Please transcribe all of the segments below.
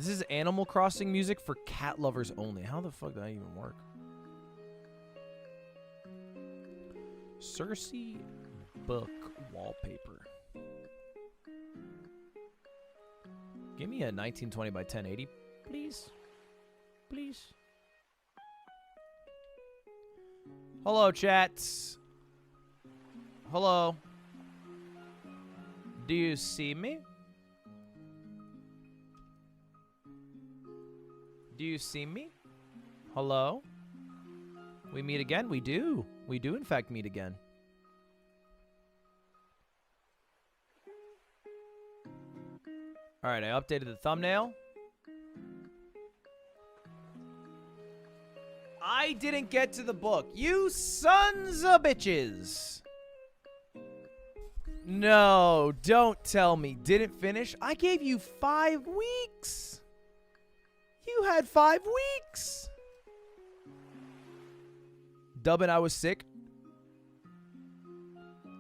This is Animal Crossing music for cat lovers only. How the fuck did that even work? Circe book wallpaper. Give me a 1920 by 1080, please. Please. Hello, chats. Hello. Do you see me? Do you see me? Hello? We meet again? We do. We do, in fact, meet again. All right, I updated the thumbnail. I didn't get to the book. You sons of bitches. No, don't tell me. Didn't finish? I gave you 5 weeks. You had 5 weeks. Dubbin, I was sick.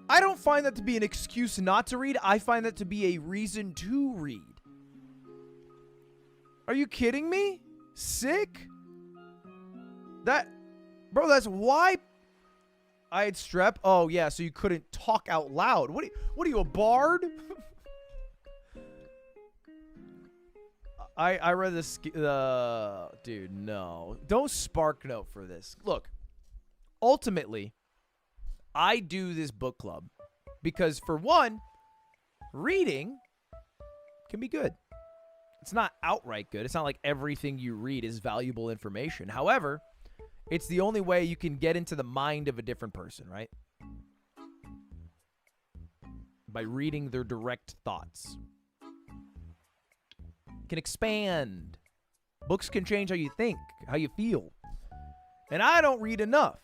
I don't find that to be an excuse not to read. I find that to be a reason to read. Are you kidding me? Sick? Bro, that's why I had strep. Oh, yeah, so you couldn't talk out loud. What are you, a bard? I read this. Dude, no. Don't spark note for this. Look, ultimately, I do this book club because, for one, reading can be good. It's not outright good. It's not like everything you read is valuable information. However, it's the only way you can get into the mind of a different person, right? By reading their direct thoughts. You can expand. Books can change how you think, how you feel. And I don't read enough.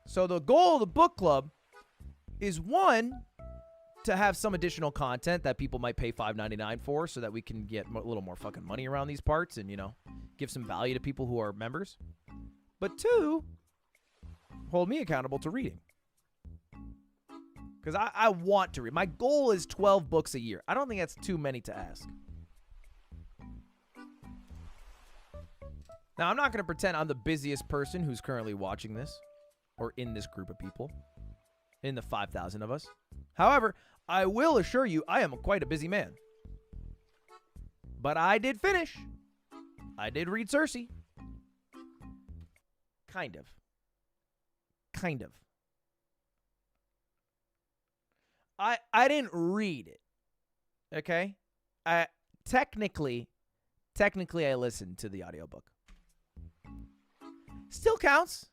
So the goal of the book club is, one, to have some additional content that people might pay $5.99 for so that we can get a little more fucking money around these parts and, you know, give some value to people who are members. But 2, hold me accountable to reading. Because I want to read. My goal is 12 books a year. I don't think that's too many to ask. Now, I'm not going to pretend I'm the busiest person who's currently watching this or in this group of people, in the 5,000 of us. However, I will assure you I am quite a busy man. But I did finish. I did read Circe. Kind of. Kind of. I didn't read it. Okay? Technically I listened to the audiobook. Still counts.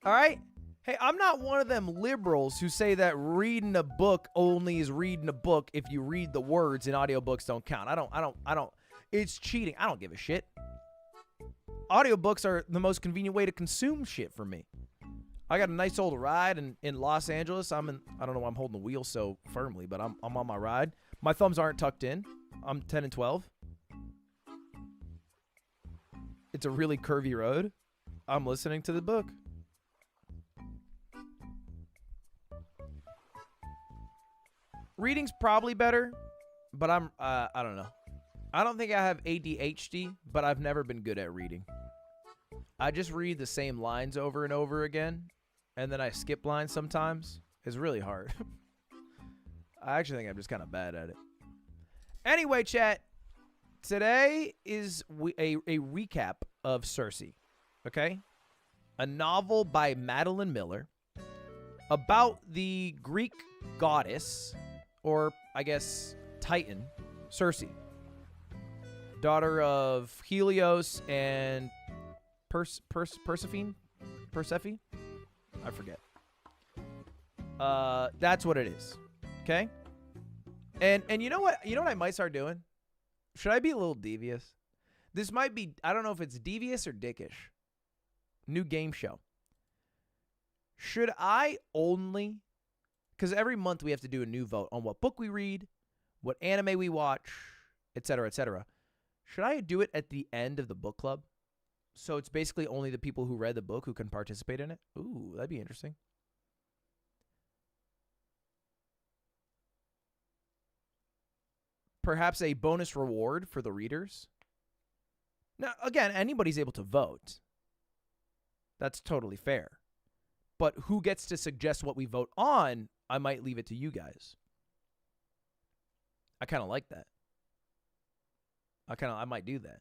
All right? Hey, I'm not one of them liberals who say that reading a book only is reading a book if you read the words and audiobooks don't count. I don't. It's cheating. I don't give a shit. Audiobooks are the most convenient way to consume shit for me. I got a nice old ride in Los Angeles. I don't know why I'm holding the wheel so firmly, but I'm on my ride. My thumbs aren't tucked in. I'm 10 and 12. It's a really curvy road. I'm listening to the book. Reading's probably better, but I don't know. I don't think I have ADHD, but I've never been good at reading. I just read the same lines over and over again, and then I skip lines sometimes. It's really hard. I actually think I'm just kind of bad at it. Anyway, chat, today is a recap of Circe, okay? A novel by Madeline Miller about the Greek goddess, or I guess Titan, Circe, daughter of Helios and Persephone? I forget. That's what it is. Okay? And you know what? You know what I might start doing? Should I be a little devious? This might be, I don't know if it's devious or dickish. New game show. Should I only, because every month we have to do a new vote on what book we read, what anime we watch, etc., etc. Should I do it at the end of the book club? So it's basically only the people who read the book who can participate in it? Ooh, that'd be interesting. perhaps a bonus reward for the readers. Now, again, anybody's able to vote. That's totally fair. But who gets to suggest what we vote on, I might leave it to you guys. I kind of like that. I might do that.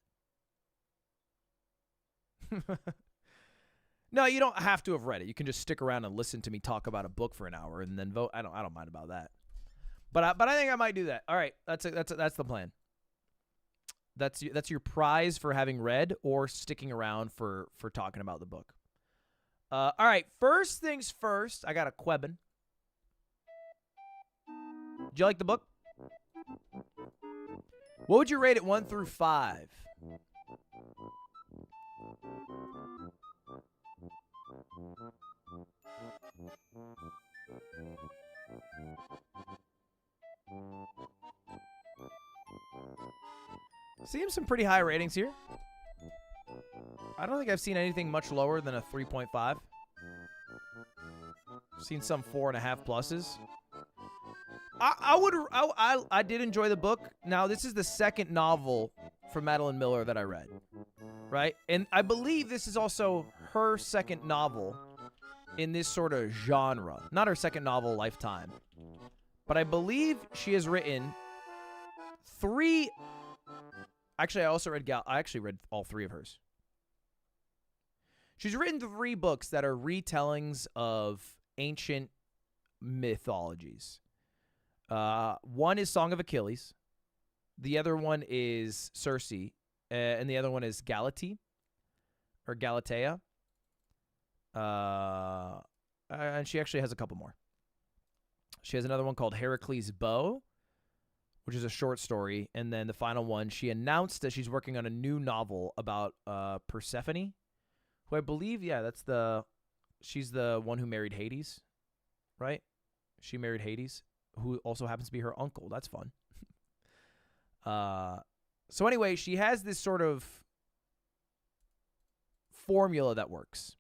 No, you don't have to have read it. You can just stick around and listen to me talk about a book for an hour and then vote. I don't mind about that. But I think I might do that. All right, that's the plan. That's your prize for having read or sticking around for talking about the book. All right, first things first, I got a Quebin. Did you like the book? What would you rate it 1 through 5? Seems some pretty high ratings here. I don't think I've seen anything much lower than a 3.5. I've seen some 4.5 pluses. I did enjoy the book. Now, this is the second novel from Madeline Miller that I read, right? And I believe this is also her second novel in this sort of genre. Not her second novel lifetime. But I believe she has written 3... Actually, I actually read all 3 of hers. She's written 3 books that are retellings of ancient mythologies. One is Song of Achilles. The other one is Circe. And the other one is Galatea. Or Galatea. And she actually has a couple more. She has another one called Heracles' Bow, which is a short story. And then the final one, she announced that she's working on a new novel about Persephone, who I believe, she's the one who married Hades, right? She married Hades, who also happens to be her uncle. That's fun. So anyway, she has this sort of formula that works.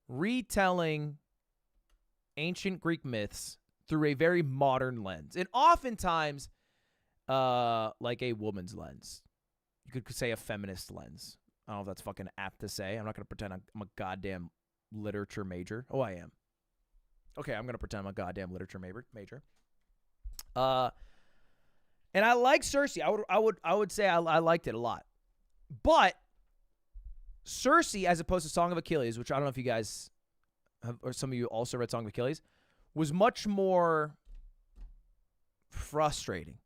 Retelling ancient Greek myths through a very modern lens. And oftentimes, like a woman's lens. You could say a feminist lens. I don't know if that's fucking apt to say. I'm not going to pretend I'm a goddamn literature major. Oh, I am. Okay, I'm going to pretend I'm a goddamn literature major. And I like Circe. I would say I liked it a lot. But Circe, as opposed to Song of Achilles, which I don't know if you guys have, or some of you also read Song of Achilles, was much more frustrating.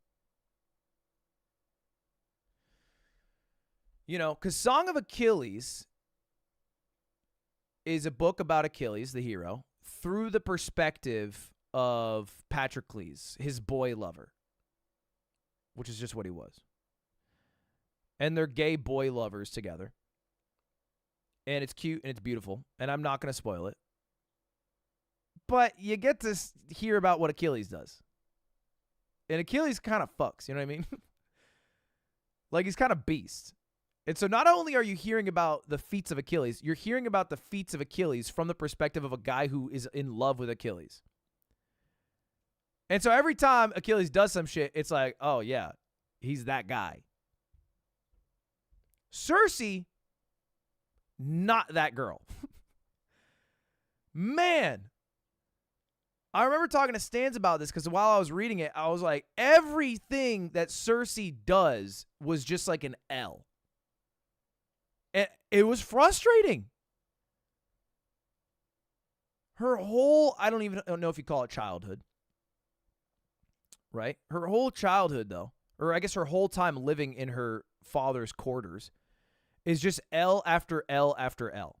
You know, because Song of Achilles is a book about Achilles, the hero, through the perspective of Patroclus, his boy lover, which is just what he was. And they're gay boy lovers together. And it's cute and it's beautiful. And I'm not going to spoil it. But you get to hear about what Achilles does. And Achilles kind of fucks, you know what I mean? Like, he's kind of beast. And so not only are you hearing about the feats of Achilles, you're hearing about the feats of Achilles from the perspective of a guy who is in love with Achilles. And so every time Achilles does some shit, it's like, oh, yeah, he's that guy. Circe, not that girl. Man. I remember talking to Stans about this because while I was reading it, I was like, everything that Circe does was just like an L. And it was frustrating. Her whole, I don't know if you call it childhood. Right? Her whole childhood, though, or I guess her whole time living in her father's quarters, is just L after L after L.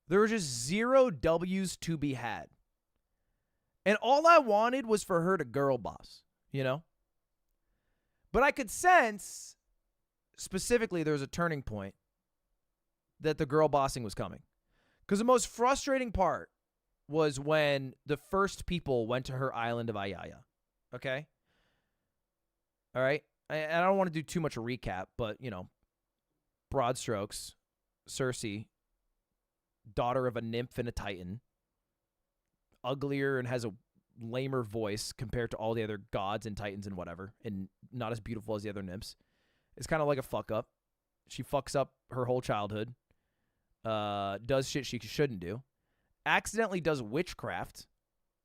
There were just 0 W's to be had. And all I wanted was for her to girl boss, you know? But I could sense, specifically, there was a turning point that the girl bossing was coming. Because the most frustrating part was when the first people went to her island of Ayaya. Okay? All right? And I don't want to do too much a recap, but, you know, broad strokes, Circe, daughter of a nymph and a titan, uglier and has a lamer voice compared to all the other gods and titans and whatever, and not as beautiful as the other nymphs. It's kind of like a fuck up. She fucks up her whole childhood, does shit she shouldn't do, accidentally does witchcraft,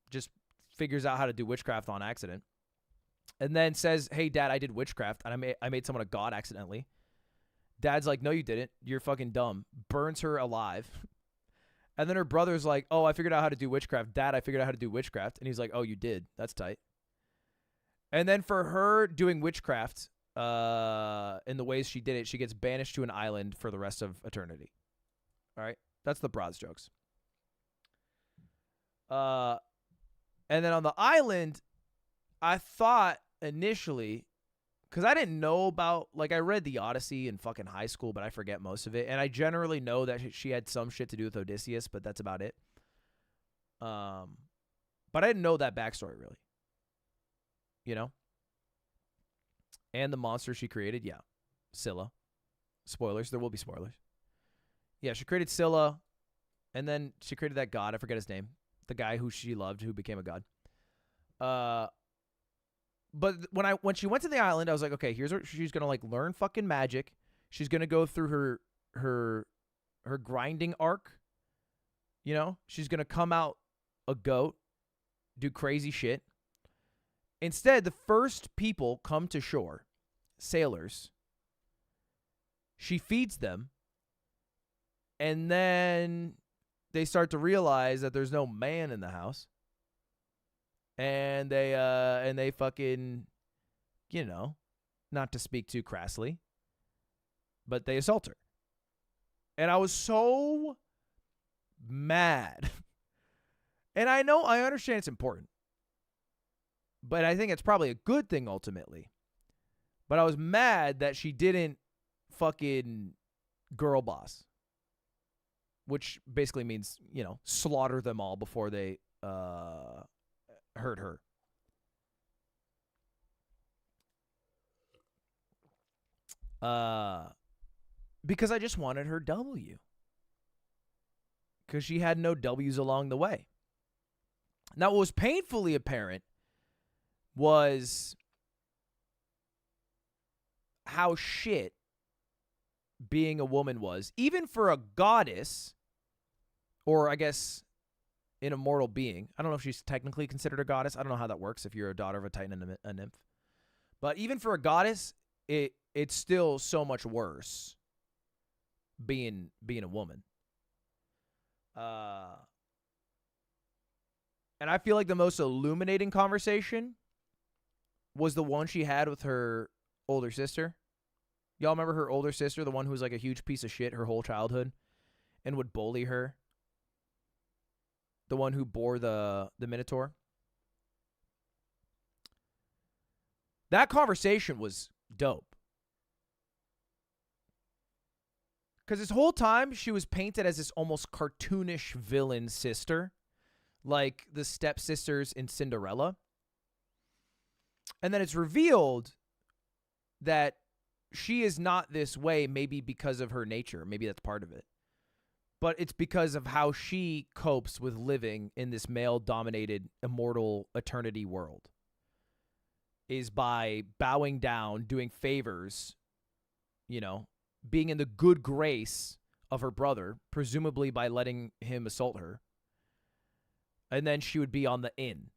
just figures out how to do witchcraft on accident, and then says, "Hey, Dad, I did witchcraft, and I made someone a god accidentally." Dad's like, "No, you didn't. You're fucking dumb." Burns her alive. And then her brother's like, "Oh, I figured out how to do witchcraft. Dad, I figured out how to do witchcraft." And he's like, "Oh, you did? That's tight." And then for her doing witchcraft in the ways she did it, she gets banished to an island for the rest of eternity. All right? That's the broad strokes. And then on the island, I thought initially, because I didn't know about, like, I read the Odyssey in fucking high school, but I forget most of it. And I generally know that she had some shit to do with Odysseus, but that's about it. But I didn't know that backstory, really. You know? And the monster she created, yeah. Scylla. Spoilers. There will be spoilers. Yeah, she created Scylla, and then she created that god. I forget his name. The guy who she loved, who became a god. But when she went to the island, I was like, okay, here's where she's gonna like learn fucking magic. She's gonna go through her grinding arc. You know, she's gonna come out a goat, do crazy shit. Instead, the first people come to shore, sailors. She feeds them, and then they start to realize that there's no man in the house. And they fucking, you know, not to speak too crassly, but they assault her. And I was so mad. And I understand it's important. But I think it's probably a good thing ultimately. But I was mad that she didn't fucking girl boss. Which basically means, you know, slaughter them all before they hurt her. Because I just wanted her W. Because she had no W's along the way. Now, what was painfully apparent was how shit being a woman was. Even for a goddess, or I guess an immortal being. I don't know if she's technically considered a goddess. I don't know how that works if you're a daughter of a titan and a nymph. But even for a goddess, it's still so much worse being a woman. And I feel like the most illuminating conversation was the one she had with her older sister. Y'all remember her older sister, the one who was like a huge piece of shit her whole childhood and would bully her? The one who bore the Minotaur? That conversation was dope. Because this whole time, she was painted as this almost cartoonish villain sister, like the stepsisters in Cinderella. And then it's revealed that she is not this way, maybe because of her nature. Maybe that's part of it. But it's because of how she copes with living in this male-dominated, immortal eternity world. Is by bowing down, doing favors, you know, being in the good grace of her brother, presumably by letting him assault her. And then she would be on the in.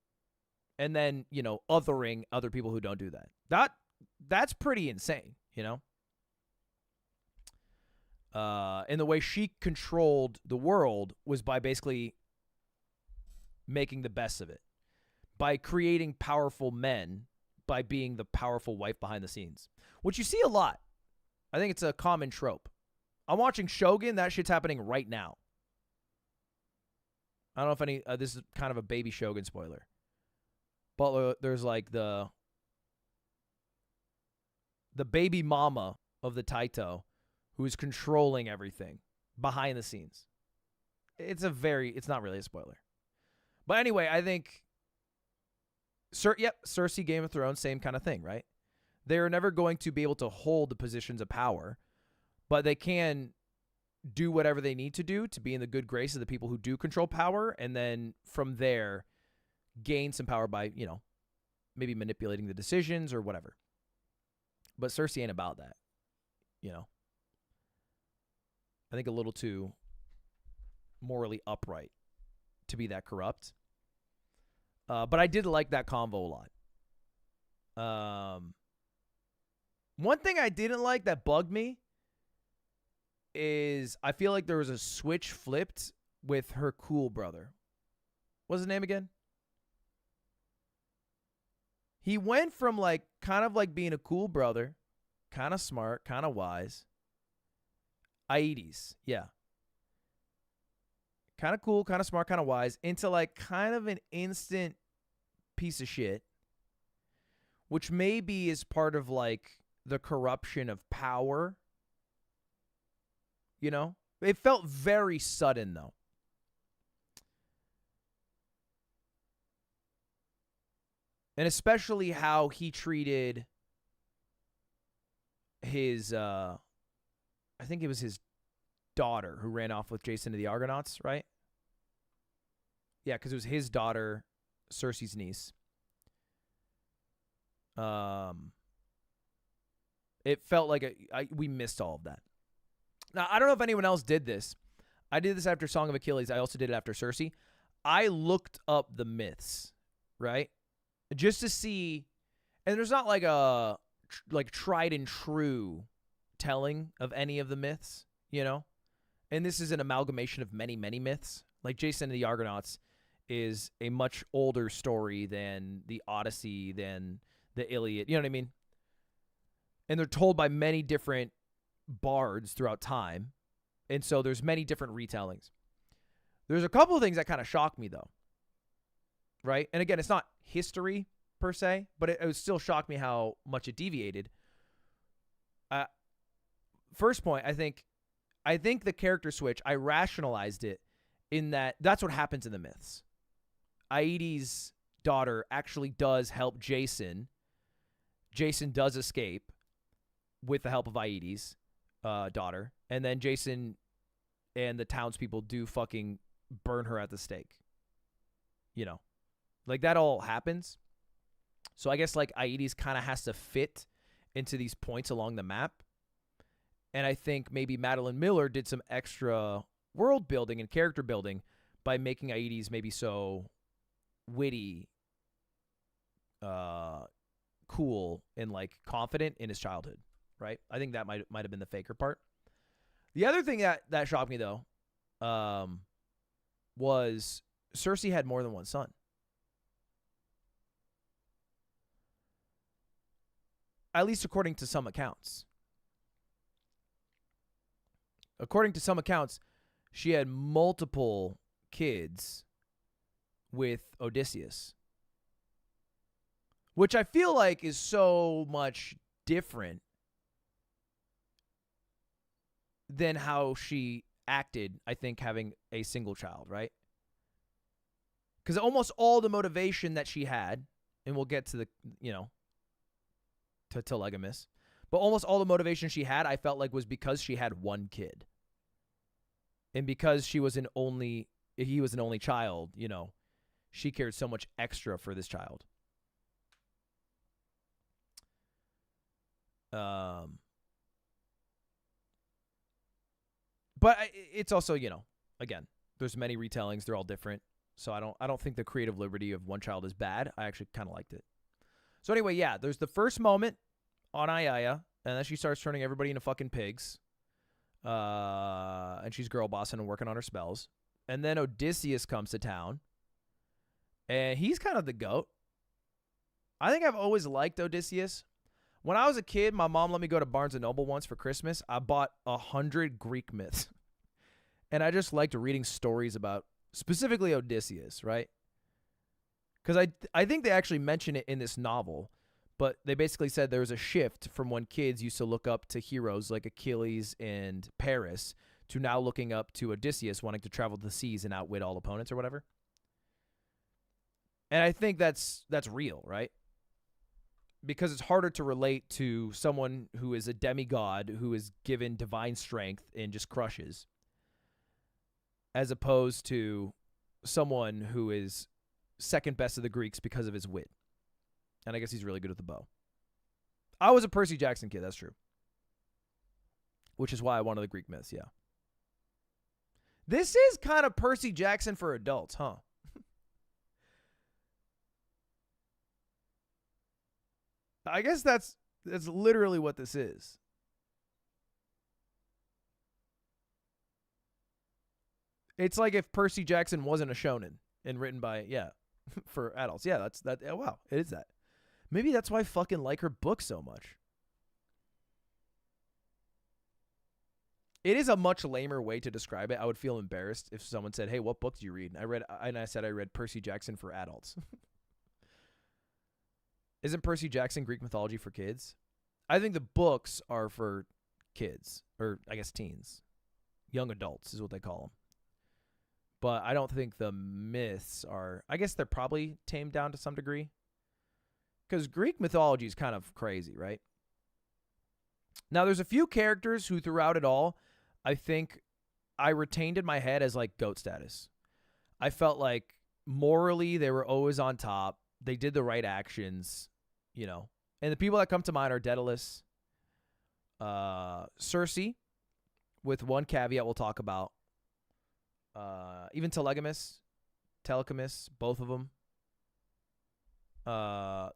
And then, you know, othering other people who don't do that. That's pretty insane, you know? And the way she controlled the world was by basically making the best of it. By creating powerful men, by being the powerful wife behind the scenes. Which you see a lot. I think it's a common trope. I'm watching Shogun. That shit's happening right now. I don't know if this is kind of a baby Shogun spoiler. But there's like the baby mama of the Taito who is controlling everything behind the scenes. It's not really a spoiler. But anyway, I think Circe, Game of Thrones, same kind of thing, right? They're never going to be able to hold the positions of power, but they can do whatever they need to do to be in the good grace of the people who do control power, and then from there gain some power by, you know, maybe manipulating the decisions or whatever. But Circe ain't about that, you know. I think a little too morally upright to be that corrupt. But I did like that convo a lot. One thing I didn't like that bugged me is I feel like there was a switch flipped with her cool brother. What's his name again? He went from like kind of like being a cool brother, kind of smart, kind of wise. Aedes, yeah. Kind of cool, kind of smart, kind of wise, into like kind of an instant piece of shit, which maybe is part of like the corruption of power. You know? It felt very sudden though. And especially how he treated his, I think it was his daughter who ran off with Jason to the Argonauts, right? Yeah, because it was his daughter, Circe's niece. It felt like we missed all of that. Now, I don't know if anyone else did this. I did this after Song of Achilles. I also did it after Circe. I looked up the myths, right? Just to see, and there's not like a tried and true telling of any of the myths, you know? And this is an amalgamation of many, many myths. Like Jason and the Argonauts is a much older story than the Odyssey, than the Iliad. You know what I mean? And they're told by many different bards throughout time. And so there's many different retellings. There's a couple of things that kind of shock me, though. Right? And again, it's not history per se, but it would still shock me how much it deviated. First point, I think the character switch, I rationalized it in that that's what happens in the myths. Aedes' daughter actually does help Jason. Jason does escape with the help of Aedes' daughter. And then Jason and the townspeople do fucking burn her at the stake. You know, like that all happens. So I guess like Aedes kind of has to fit into these points along the map. And I think maybe Madeline Miller did some extra world building and character building by making Aedes maybe so witty, cool, and like confident in his childhood, right? I think that might have been the faker part. The other thing that shocked me though, was Circe had more than one son. At least according to some accounts. According to some accounts, she had multiple kids with Odysseus, which I feel like is so much different than how she acted, I think, having a single child, right? Because almost all the motivation that she had, and we'll get to the, you know, to Telegamus, but almost all the motivation she had, I felt like was because she had one kid. And because he was an only child, you know, she cared so much extra for this child. But it's also, you know, again, there's many retellings. They're all different. So I don't think the creative liberty of one child is bad. I actually kind of liked it. So anyway, yeah, there's the first moment on Ayaya, and then she starts turning everybody into fucking pigs. And she's girl bossing and working on her spells. And then Odysseus comes to town, and he's kind of the GOAT. I think I've always liked Odysseus. When I was a kid, my mom let me go to Barnes & Noble once for Christmas. I bought 100 Greek myths. And I just liked reading stories about specifically Odysseus, right? Because I think they actually mention it in this novel. But they basically said there was a shift from when kids used to look up to heroes like Achilles and Paris to now looking up to Odysseus, wanting to travel the seas and outwit all opponents or whatever. And I think that's real, right? Because it's harder to relate to someone who is a demigod who is given divine strength and just crushes, as opposed to someone who is second best of the Greeks because of his wit. And I guess he's really good with the bow. I was a Percy Jackson kid, that's true. Which is why I wanted the Greek myths, yeah. This is kind of Percy Jackson for adults, huh? I guess that's literally what this is. It's like if Percy Jackson wasn't a shonen and written by, for adults. Yeah, that's that. Oh, wow, it is that. Maybe that's why I fucking like her book so much. It is a much lamer way to describe it. I would feel embarrassed if someone said, "Hey, what book do you read?" And I said I read Percy Jackson for adults. Isn't Percy Jackson Greek mythology for kids? I think the books are for kids, or I guess teens. Young adults is what they call them. But I don't think the myths are... I guess they're probably tamed down to some degree. Because Greek mythology is kind of crazy, right? Now, there's a few characters who throughout it all, I think I retained in my head as like GOAT status. I felt like morally they were always on top. They did the right actions, you know. And the people that come to mind are Daedalus, Circe, with one caveat we'll talk about. Even Telechamus, both of them. I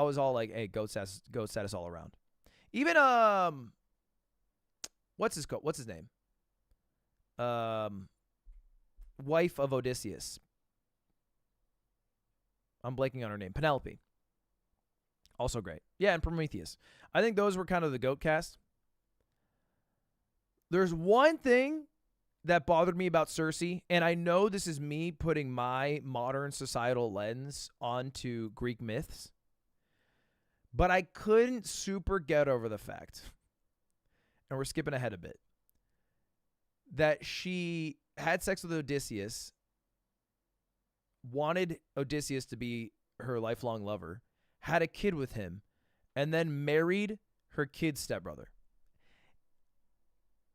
was all like, hey, GOAT status all around. Even what's his name? Wife of Odysseus. I'm blanking on her name. Penelope. Also great. Yeah, and Prometheus. I think those were kind of the GOAT cast. There's one thing that bothered me about Circe, and I know this is me putting my modern societal lens onto Greek myths, but I couldn't super get over the fact, and we're skipping ahead a bit, that she had sex with Odysseus, wanted Odysseus to be her lifelong lover, had a kid with him, and then married her kid's stepbrother.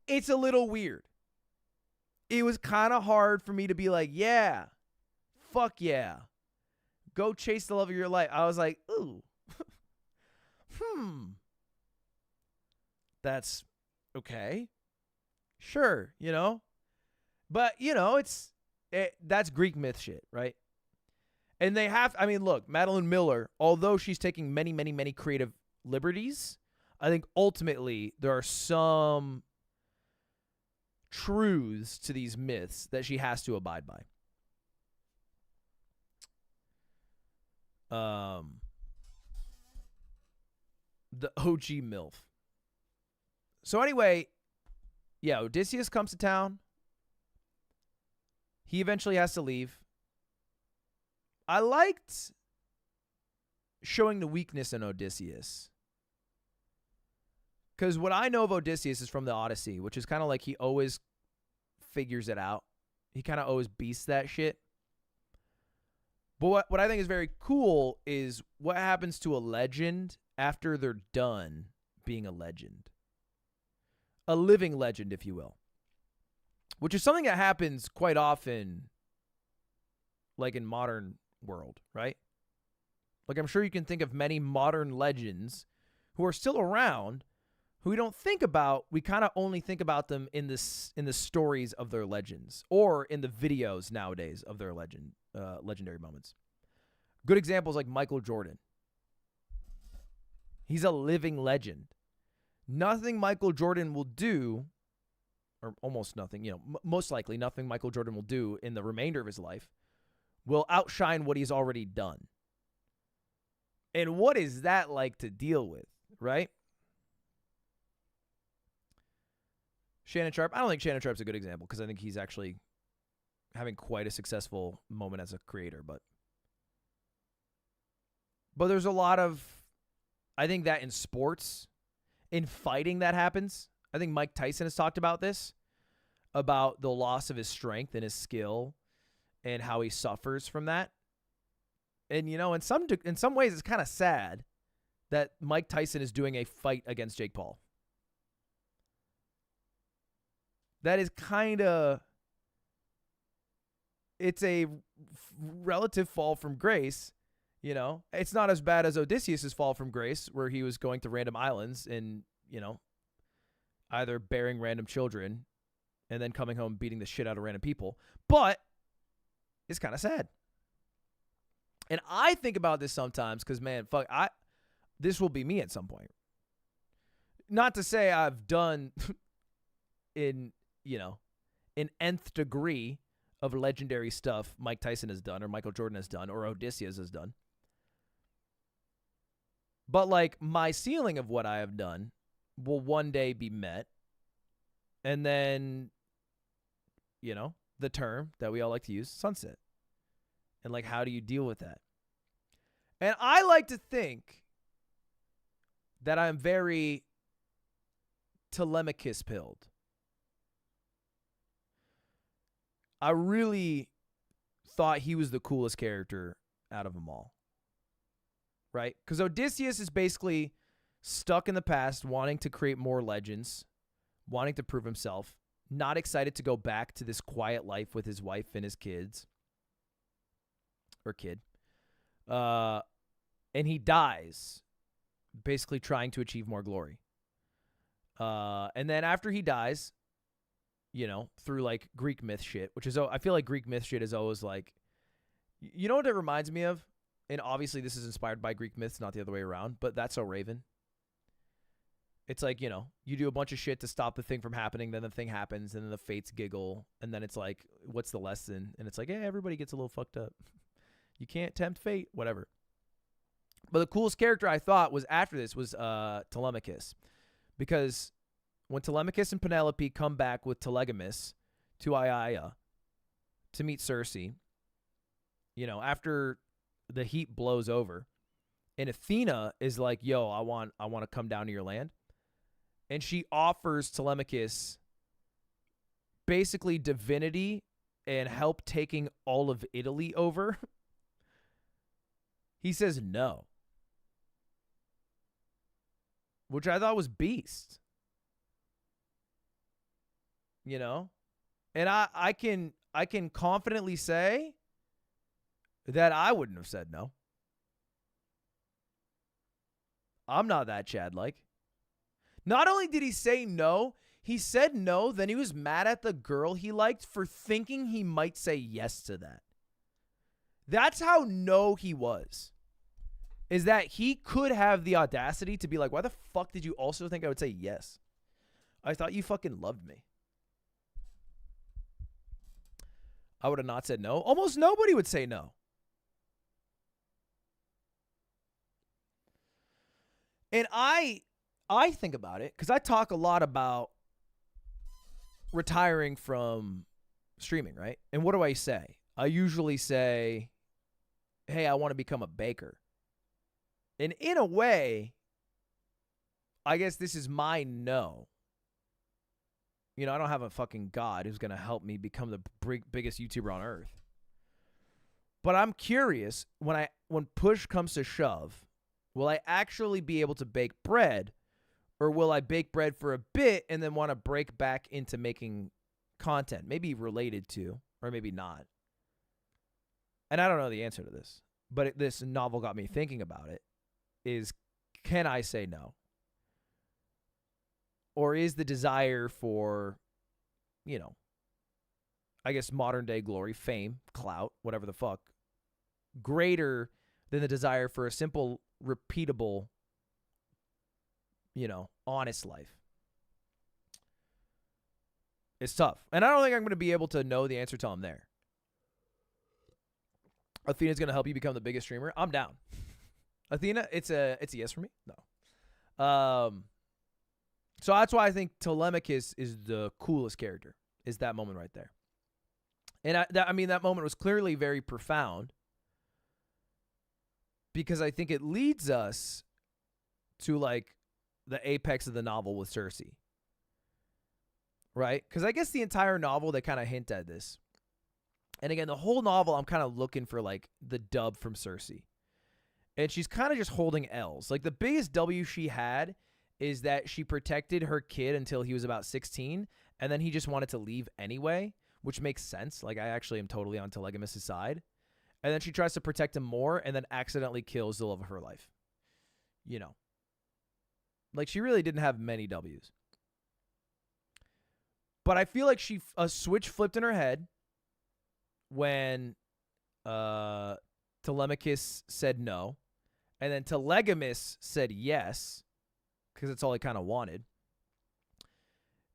It's a little weird. It was kind of hard for me to be like, yeah, fuck yeah. Go chase the love of your life. I was like, ooh. That's okay. Sure, you know. But, you know, that's Greek myth shit, right? And they have, I mean, look, Madeline Miller, although she's taking many, many, many creative liberties, I think ultimately there are some truths to these myths that she has to abide by. The OG MILF. So anyway, yeah, Odysseus comes to town. He eventually has to leave. I liked showing the weakness in Odysseus. Because what I know of Odysseus is from the Odyssey, which is kind of like he always figures it out. He kind of always beasts that shit. But what I think is very cool is what happens to a legend after they're done being a legend. A living legend, if you will. Which is something that happens quite often, like in modern world, right? Like I'm sure you can think of many modern legends who are still around, who we don't think about. We kind of only think about them in the stories of their legends or in the videos nowadays of their legendary moments. Good examples like Michael Jordan. He's a living legend. Nothing Michael Jordan will do, or almost nothing, you know, most likely nothing Michael Jordan will do in the remainder of his life will outshine what he's already done. And what is that like to deal with, right? Shannon Sharp. I don't think Shannon Sharp's a good example because I think he's actually having quite a successful moment as a creator. But there's a lot of, I think that in sports, in fighting that happens. I think Mike Tyson has talked about this, about the loss of his strength and his skill and how he suffers from that. And, you know, in some ways, it's kind of sad that Mike Tyson is doing a fight against Jake Paul. That is kind of, it's a relative fall from grace. You know, it's not as bad as Odysseus' fall from grace, where he was going to random islands and, you know, either bearing random children and then coming home beating the shit out of random people. But it's kind of sad. And I think about this sometimes because, man, this will be me at some point. Not to say I've done in, you know, an nth degree of legendary stuff Mike Tyson has done or Michael Jordan has done or Odysseus has done. But, like, my ceiling of what I have done will one day be met. And then, you know, the term that we all like to use, sunset. And, like, how do you deal with that? And I like to think that I'm very Telemachus pilled. I really thought he was the coolest character out of them all. Right? Because Odysseus is basically stuck in the past, wanting to create more legends, wanting to prove himself, not excited to go back to this quiet life with his wife and his kids. Or kid. And he dies, basically trying to achieve more glory. And then after he dies, you know, through like Greek myth shit, which is, I feel like Greek myth shit is always like, you know what it reminds me of? And obviously this is inspired by Greek myths, not the other way around, but That's So Raven. It's like, you know, you do a bunch of shit to stop the thing from happening, then the thing happens, and then the fates giggle, and then it's like, what's the lesson? And it's like, hey, everybody gets a little fucked up. You can't tempt fate, whatever. But the coolest character I thought was after this was Telemachus. Because when Telemachus and Penelope come back with Telegonus to Aiaia to meet Circe, you know, after the heat blows over, and Athena is like, yo, I want to come down to your land. And she offers Telemachus basically divinity and help taking all of Italy over. He says no. Which I thought was beast. You know? And I can confidently say that I wouldn't have said no. I'm not that Chad-like. Not only did he say no, he said no, then he was mad at the girl he liked for thinking he might say yes to that. That's how no he was. Is that he could have the audacity to be like, why the fuck did you also think I would say yes? I thought you fucking loved me. I would have not said no. Almost nobody would say no. And I think about it because I talk a lot about retiring from streaming, right? And what do I say? I usually say, hey, I want to become a baker. And in a way, I guess this is my no. You know, I don't have a fucking God who's going to help me become the biggest YouTuber on earth. But I'm curious, when push comes to shove, will I actually be able to bake bread? Or will I bake bread for a bit and then want to break back into making content? Maybe related to, or maybe not. And I don't know the answer to this. But this novel got me thinking about it. Is, can I say no? Or is the desire for, you know, I guess modern day glory, fame, clout, whatever the fuck, greater than the desire for a simple, repeatable, you know, honest life? It's tough. And I don't think I'm going to be able to know the answer till I'm there. Athena's going to help you become the biggest streamer. I'm down. Athena, it's a yes for me. No. So that's why I think Telemachus is the coolest character. Is that moment right there. And I mean that moment was clearly very profound because I think it leads us to like the apex of the novel with Circe. Right? Because I guess the entire novel they kind of hint at this. And again, the whole novel I'm kind of looking for like the dub from Circe. And she's kind of just holding L's. Like the biggest W she had is that she protected her kid until he was about 16. And then he just wanted to leave anyway, which makes sense. Like, I actually am totally on Telegamus' side. And then she tries to protect him more and then accidentally kills the love of her life. You know. Like, she really didn't have many W's. But I feel like a switch flipped in her head when Telemachus said no. And then Telegamus said yes, because that's all he kind of wanted.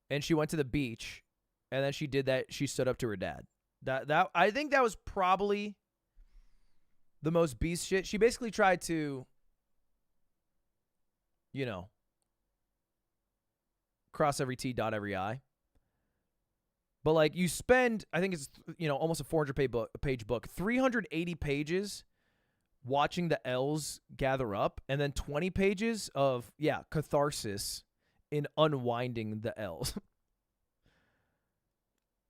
And she went to the beach, and then she did that. She stood up to her dad. That I think that was probably the most beast shit. She basically tried to, you know, cross every T, dot every I. But, like, you spend, I think it's, you know, almost a 400-page book, 380 pages watching the L's gather up, and then 20 pages of, catharsis in unwinding the L's.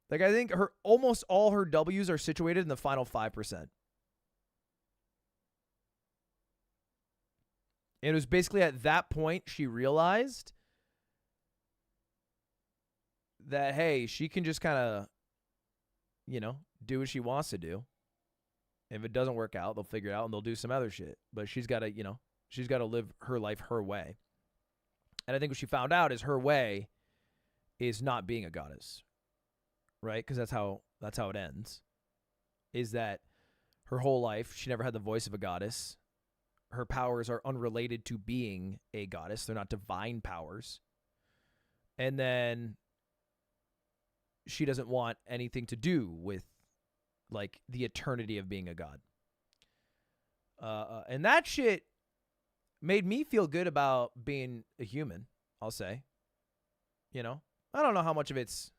Like, I think almost all her W's are situated in the final 5%. And it was basically at that point she realized that, hey, she can just kind of, you know, do what she wants to do. If it doesn't work out, they'll figure it out and they'll do some other shit. But she's got to, you know, she's got to live her life her way. And I think what she found out is her way is not being a goddess, right? Because that's how it ends. Is that her whole life she never had the voice of a goddess. Her powers are unrelated to being a goddess. They're not divine powers. And then she doesn't want anything to do with, like, the eternity of being a god. And that shit made me feel good about being a human, I'll say. You know? I don't know how much of it's,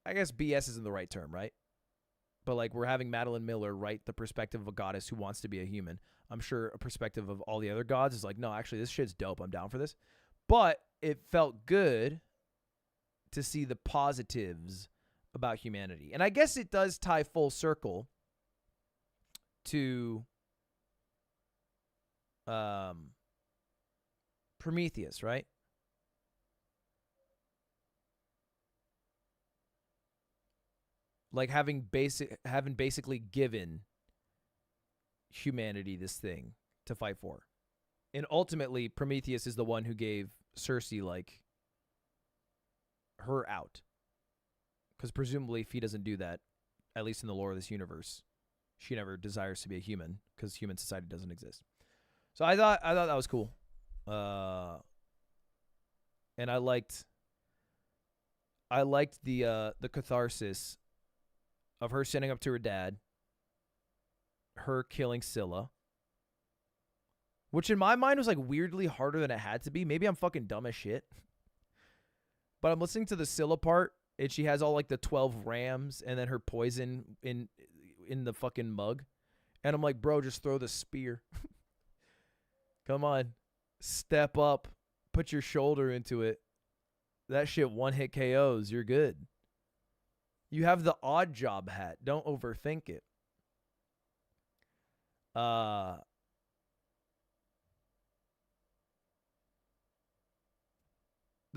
I guess BS isn't the right term, right? But, like, we're having Madeline Miller write the perspective of a goddess who wants to be a human. I'm sure a perspective of all the other gods is like, no, actually, this shit's dope. I'm down for this. But it felt good to see the positives about humanity. And I guess it does tie full circle to Prometheus, right? Like having basically given humanity this thing to fight for. And ultimately, Prometheus is the one who gave Circe, like, her out. Because presumably, if he doesn't do that, at least in the lore of this universe, she never desires to be a human, because human society doesn't exist. So I thought that was cool. And I liked the catharsis of her standing up to her dad, her killing Scylla, which in my mind was, like, weirdly harder than it had to be. Maybe I'm fucking dumb as shit. But I'm listening to the Scylla part, and she has all, like, the 12 rams and then her poison in the fucking mug. And I'm like, bro, just throw the spear. Come on. Step up. Put your shoulder into it. That shit one-hit KOs. You're good. You have the odd job hat. Don't overthink it. The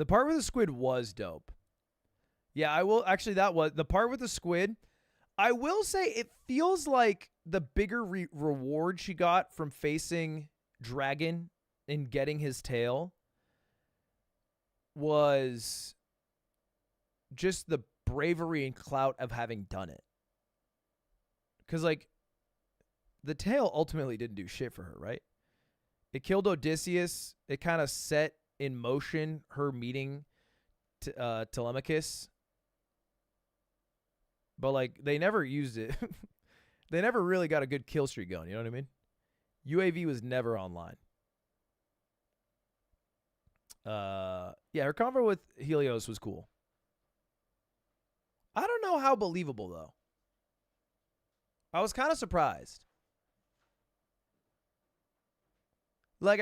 part with the squid was dope. Yeah, I will. Actually, that was the part with the squid. I will say it feels like the bigger reward she got from facing Dragon and getting his tail was just the bravery and clout of having done it. Because, like, the tail ultimately didn't do shit for her, right? It killed Odysseus. It kind of set in motion her meeting Telemachus. But, like, they never used it. They never really got a good kill streak going. You know what I mean? UAV was never online. Yeah, her convo with Helios was cool. I don't know how believable, though. I was kind of surprised. Like,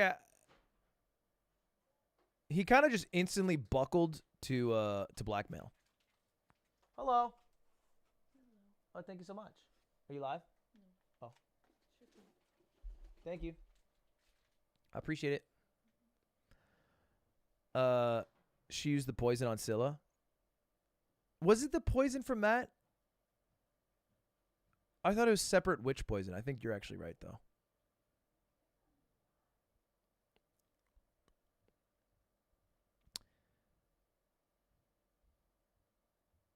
he kind of just instantly buckled to blackmail. Hello. Oh, thank you so much. Are you live? No. Oh. Thank you. I appreciate it. She used the poison on Scylla. Was it the poison from that? I thought it was separate witch poison. I think you're actually right, though.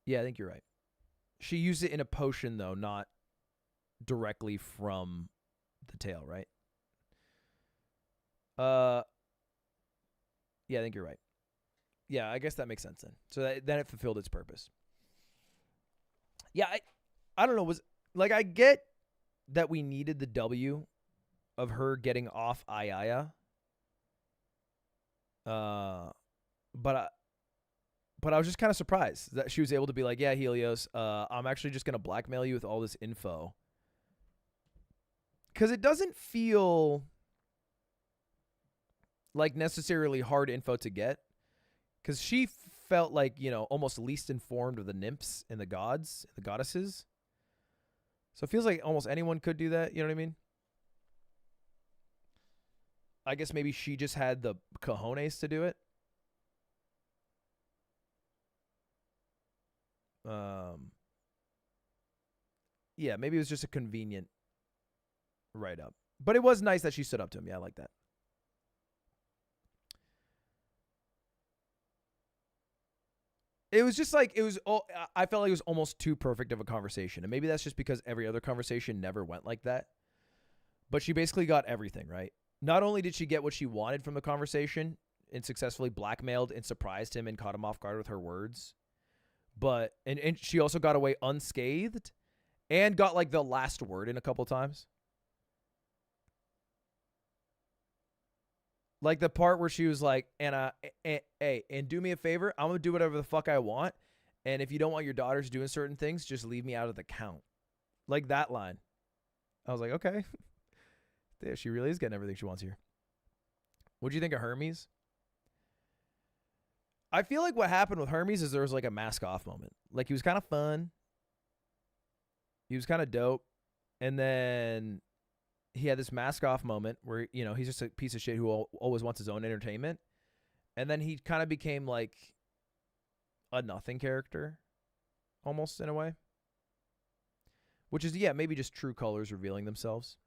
Yeah, I think you're right. She used it in a potion, though, not directly from the tail, right? Yeah, I think you're right. Yeah, I guess that makes sense then. So then it fulfilled its purpose. Yeah, I don't know. I get that we needed the W of her getting off Ayaya. But I was just kind of surprised that she was able to be like, yeah, Helios, I'm actually just going to blackmail you with all this info. Because it doesn't feel like necessarily hard info to get. Because she felt like, almost least informed of the nymphs and the gods, the goddesses. So it feels like almost anyone could do that. You know what I mean? I guess maybe she just had the cojones to do it. Yeah, maybe it was just a convenient write-up. But it was nice that she stood up to him. Yeah, I like that. It was just like, I felt like it was almost too perfect of a conversation. And maybe that's just because every other conversation never went like that. But she basically got everything, right? Not only did she get what she wanted from the conversation and successfully blackmailed and surprised him and caught him off guard with her words, but and she also got away unscathed and got like the last word in a couple times. Like the part where she was like, and do me a favor, I'm going to do whatever the fuck I want. And if you don't want your daughters doing certain things, just leave me out of the count. Like that line. I was like, okay. Yeah, she really is getting everything she wants here. What'd you think of Hermes? I feel like what happened with Hermes is there was like a mask off moment. Like he was kind of fun. He was kind of dope. And then he had this mask off moment where, he's just a piece of shit who always wants his own entertainment. And then he kind of became like a nothing character almost in a way. Which is, yeah, maybe just true colors revealing themselves.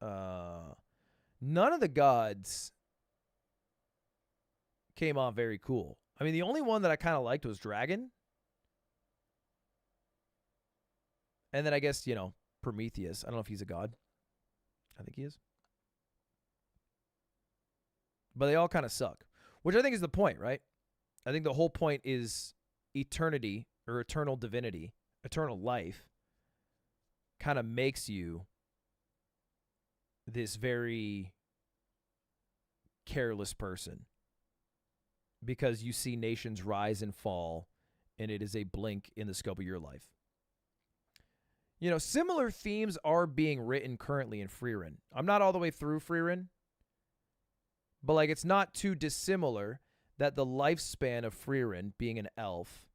None of the gods came off very cool. I mean, the only one that I kind of liked was Dragon. And then I guess, Prometheus. I don't know if he's a god. I think he is. But they all kind of suck. Which I think is the point, right? I think the whole point is eternity or eternal divinity, eternal life, kind of makes you this very careless person. Because you see nations rise and fall, and it is a blink in the scope of your life. Similar themes are being written currently in Frieren. I'm not all the way through Frieren, but like it's not too dissimilar that the lifespan of Frieren, being an elf,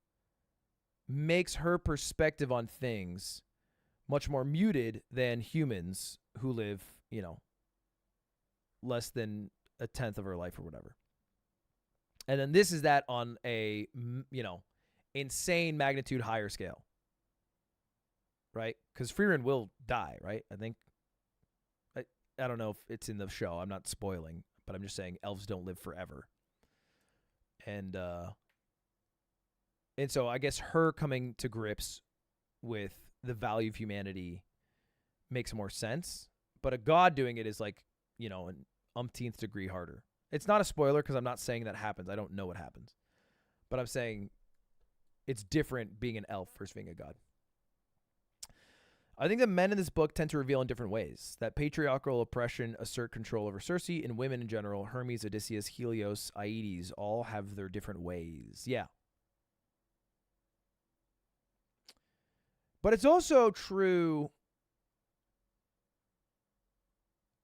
makes her perspective on things much more muted than humans who live, less than a tenth of her life or whatever. And then this is that on a, insane magnitude higher scale. Right? Because Frieren will die, right? I think. I don't know if it's in the show. I'm not spoiling, but I'm just saying elves don't live forever. And so I guess her coming to grips with the value of humanity makes more sense. But a god doing it is like, an umpteenth degree harder. It's not a spoiler because I'm not saying that happens. I don't know what happens. But I'm saying it's different being an elf versus being a god. I think that men in this book tend to reveal in different ways. That patriarchal oppression assert control over Circe, and women in general, Hermes, Odysseus, Helios, Aedes, all have their different ways. Yeah. But it's also true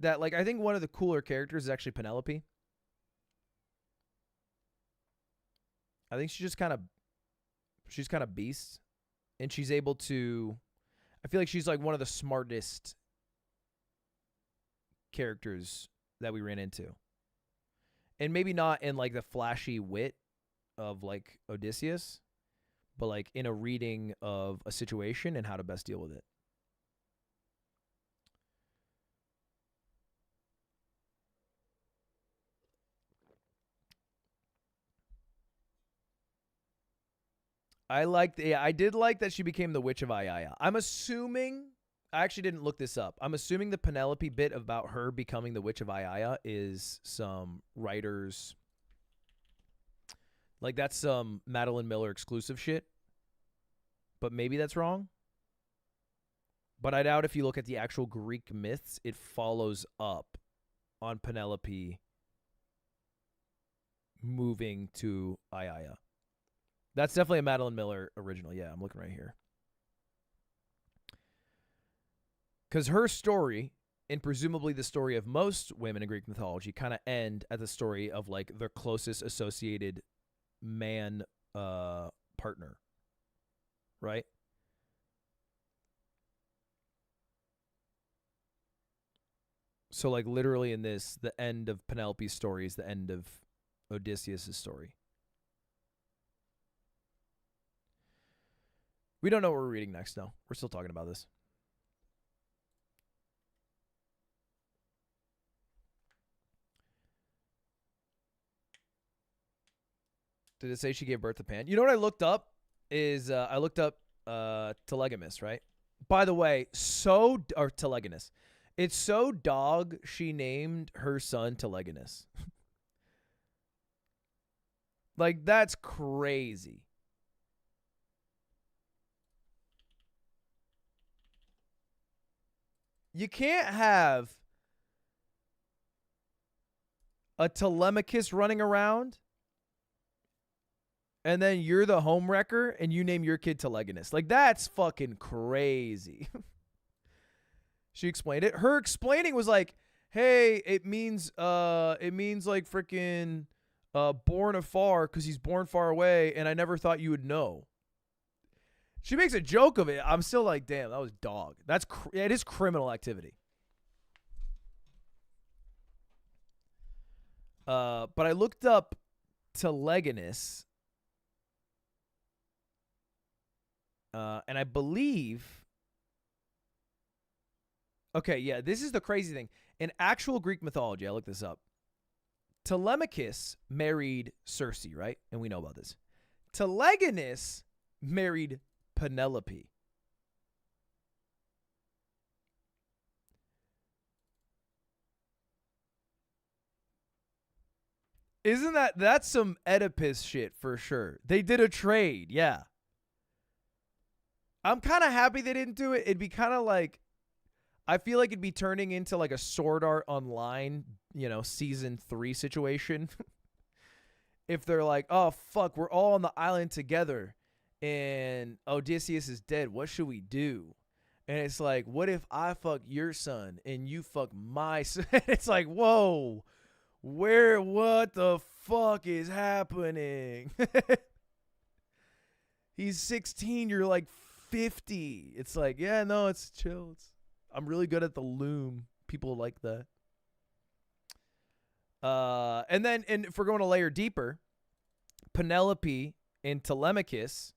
that, like, I think one of the cooler characters is actually Penelope. I think she's kind of beast, and she's able to, I feel like she's like one of the smartest characters that we ran into. And maybe not in like the flashy wit of like Odysseus, but like in a reading of a situation and how to best deal with it. I did like that she became the Witch of Ayaya. I'm assuming, I actually didn't look this up. I'm assuming the Penelope bit about her becoming the Witch of Ayaya is some writers, like that's some Madeline Miller exclusive shit. But maybe that's wrong. But I doubt if you look at the actual Greek myths, it follows up on Penelope moving to Ayaya. That's definitely a Madeline Miller original. Yeah, I'm looking right here. Because her story, and presumably the story of most women in Greek mythology, kind of end at the story of like their closest associated man partner. Right? So like literally in this, the end of Penelope's story is the end of Odysseus' story. We don't know what we're reading next, though. We're still talking about this. Did it say she gave birth to Pan? You know what I looked up? I looked up Telegonus, right? By the way, Telegonus. It's so dog she named her son Telegonus. Like, that's crazy. You can't have a Telemachus running around and then you're the homewrecker and you name your kid Telegonus. Like, that's fucking crazy. She explained it. Her explaining was like, hey, it means like freaking born afar because he's born far away and I never thought you would know. She makes a joke of it. I'm still like, damn, that was dog. It is criminal activity. But I looked up Telegonus, and I believe. Okay, yeah, this is the crazy thing. In actual Greek mythology, I looked this up. Telemachus married Circe, right? And we know about this. Telegonus married Penelope. Isn't that's some Oedipus shit for sure. They did a trade, yeah. I'm kind of happy they didn't do it. It'd be kind of like, I feel like it'd be turning into like a Sword Art Online, season 3 situation. If they're like, oh fuck, we're all on the island together and Odysseus is dead. What should we do? And it's like, what if I fuck your son and you fuck my son? It's like, whoa, what the fuck is happening? He's 16, you're like 50. It's like, yeah, no, it's chill. I'm really good at the loom. People like that. And if we're going a layer deeper, Penelope and Telegonus,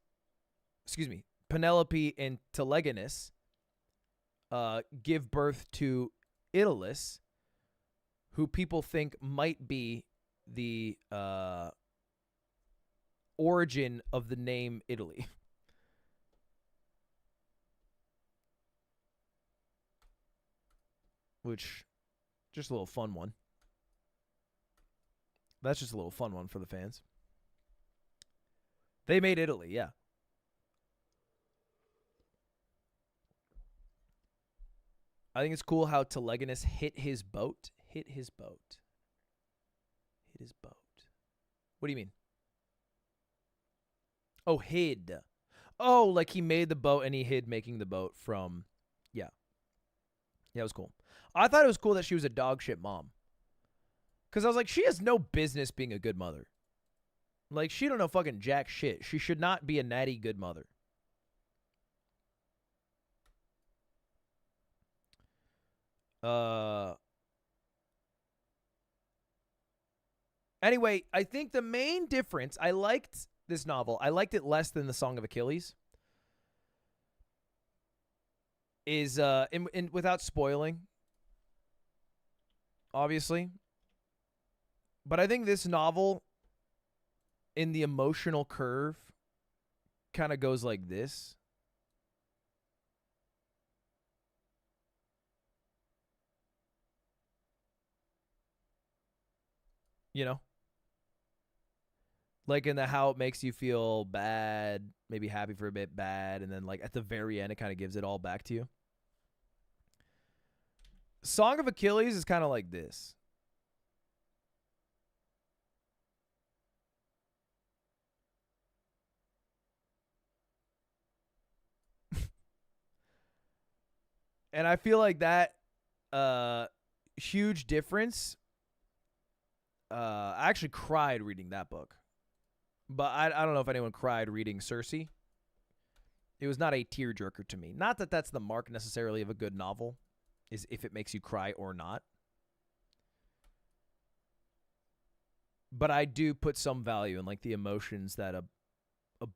give birth to Italus, who people think might be the origin of the name Italy. Which, just a little fun one. That's just a little fun one for the fans. They made Italy, yeah. I think it's cool how Telegonus hit his boat. What do you mean? Oh, hid. Oh, like he made the boat and he hid making the boat from, yeah. Yeah, it was cool. I thought it was cool that she was a dog shit mom. Because I was like, she has no business being a good mother. Like, she don't know fucking jack shit. She should not be a natty good mother. Anyway, I think the main difference, I liked this novel. I liked it less than the Song of Achilles. Is without spoiling, obviously. But I think this novel, in the emotional curve, kind of goes like this. You know? Like in the how it makes you feel bad, maybe happy for a bit, bad, and then like at the very end it kind of gives it all back to you. Song of Achilles is kind of like this. And I feel like that huge difference. I actually cried reading that book. But I don't know if anyone cried reading Circe. It was not a tearjerker to me. Not that that's the mark necessarily of a good novel, is if it makes you cry or not. But I do put some value in like the emotions that a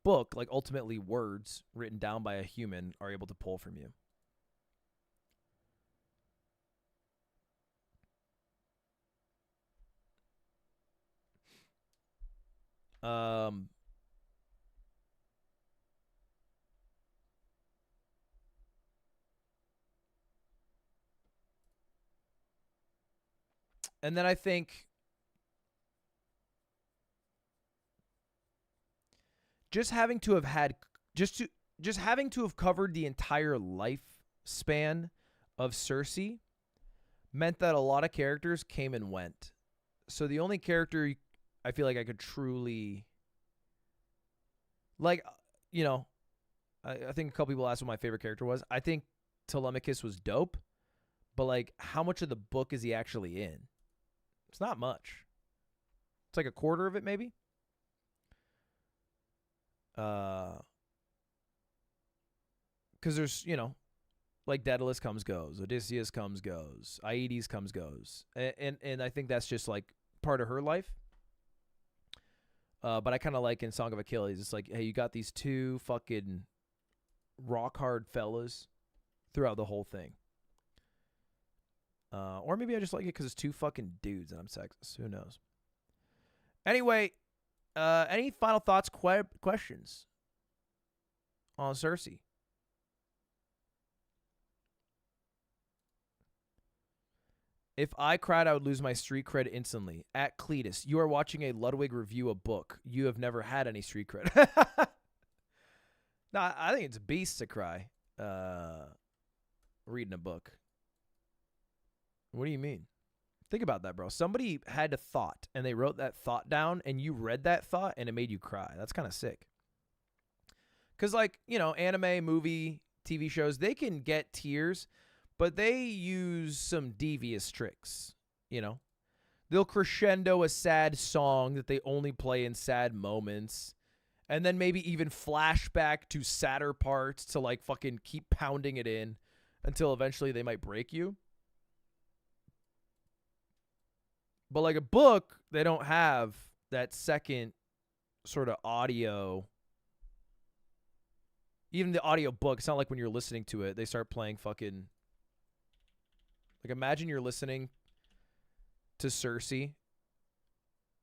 book, like ultimately words written down by a human, are able to pull from you. Um, and then I think just having to have had just having to have covered the entire lifespan of Circe meant that a lot of characters came and went. So the only character I feel like I could truly like, you know, I think a couple people asked what my favorite character was. I think Telemachus was dope, but like, how much of the book is he actually in? It's not much. It's like a quarter of it, maybe. Because there's, you know, like Daedalus comes goes, Odysseus comes goes, Aedes comes goes, and I think that's just like part of her life. But I kind of like in Song of Achilles, it's like, hey, you got these two fucking rock hard fellas throughout the whole thing. Or maybe I just like it because it's two fucking dudes and I'm sexist. Who knows? Anyway, any final thoughts, questions on Circe? If I cried, I would lose my street cred instantly. At Cletus, you are watching a Ludwig review a book. You have never had any street cred. No, I think it's beast to cry reading a book. What do you mean? Think about that, bro. Somebody had a thought, and they wrote that thought down, and you read that thought, and it made you cry. That's kind of sick. Because, like, you know, anime, movie, TV shows, they can get tears, but they use some devious tricks, you know? They'll crescendo a sad song that they only play in sad moments, and then maybe even flashback to sadder parts to, like, fucking keep pounding it in until eventually they might break you. But like a book, they don't have that second sort of audio. Even the audio book, it's not like when you're listening to it, they start playing fucking. Like imagine you're listening to Circe and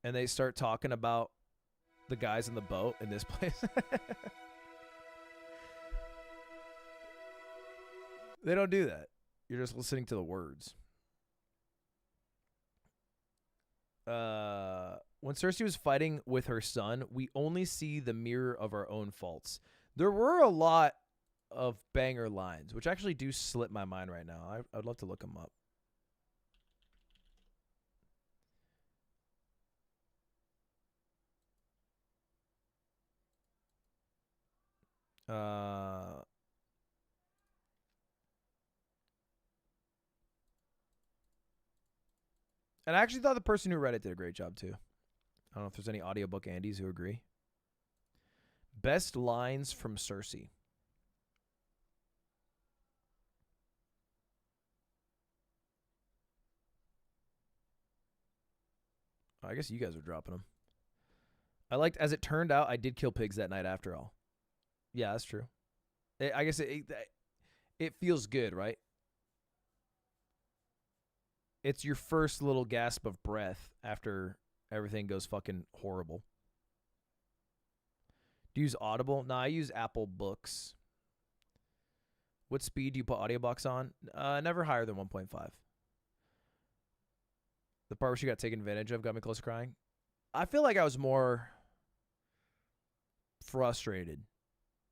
they start talking about the guys in the boat in this place. They don't do that. You're just listening to the words. When Circe was fighting with her son, we only see the mirror of our own faults. There were a lot of banger lines, which actually do slip my mind right now. I'd love to look them up. And I actually thought the person who read it did a great job too. I don't know if there's any audiobook Andies who agree. Best lines from Circe. I guess you guys are dropping them. as it turned out, I did kill pigs that night after all. Yeah, that's true. I guess it feels good, right? It's your first little gasp of breath after everything goes fucking horrible. Do you use Audible? No, I use Apple Books. What speed do you put audiobooks on? Never higher than 1.5. The part where she got taken advantage of got me close to crying. I feel like I was more frustrated.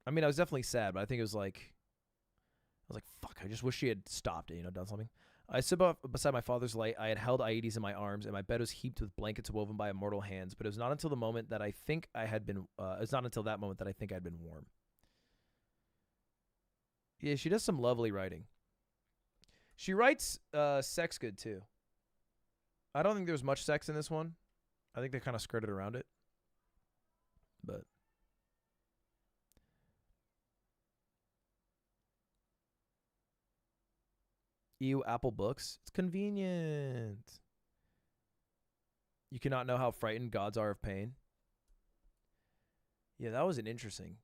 I mean, I was definitely sad, but I think it was like, I was like, fuck, I just wish she had stopped it, done something. I stood beside my father's light. I had held Aedes in my arms, and my bed was heaped with blankets woven by immortal hands. But it was not until the moment that I think I had been. It was not until that moment that I think I'd been warm. Yeah, she does some lovely writing. She writes sex good too. I don't think there's much sex in this one. I think they kind of skirted around it. But ew, Apple Books. It's convenient. You cannot know how frightened gods are of pain. Yeah, that was an interesting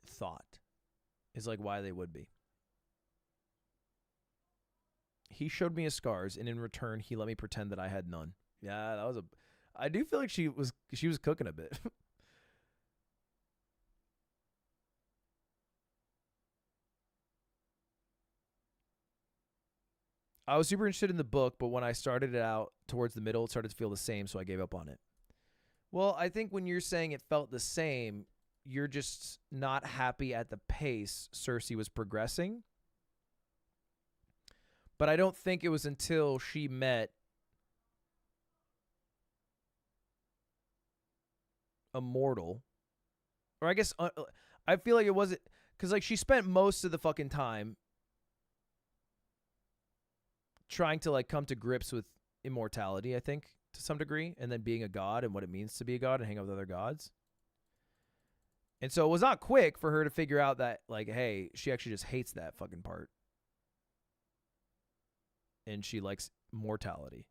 thought. Is like why they would be. He showed me his scars, and in return, he let me pretend that I had none. Yeah, that was a. I do feel like she was cooking a bit. I was super interested in the book, but when I started it out towards the middle, it started to feel the same, so I gave up on it. Well, I think when you're saying it felt the same, you're just not happy at the pace Circe was progressing. But I don't think it was until she met a mortal, or I guess I feel like it wasn't, because like she spent most of the fucking time trying to like come to grips with immortality, I think, to some degree, and then being a god and what it means to be a god and hang out with other gods. And so it was not quick for her to figure out that, like, hey, she actually just hates that fucking part. And she likes mortality.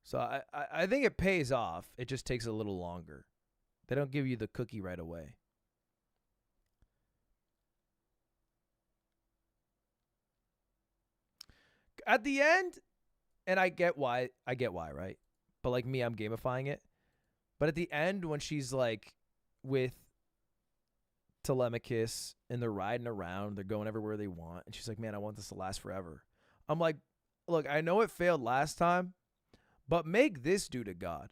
So I think it pays off. It just takes a little longer. They don't give you the cookie right away. At the end, and I get why, right? But like me, I'm gamifying it. But at the end, when she's like with Telemachus and they're riding around, they're going everywhere they want, and she's like, man, I want this to last forever. I'm like, look, I know it failed last time, but make this dude a god.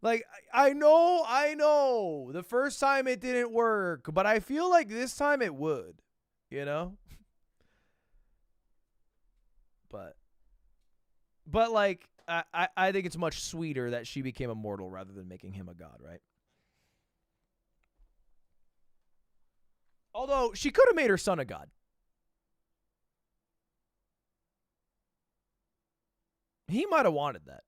Like, I know the first time it didn't work, but I feel like this time it would, But like, I think it's much sweeter that she became immortal rather than making him a god, right? Although she could have made her son a god. He might have wanted that.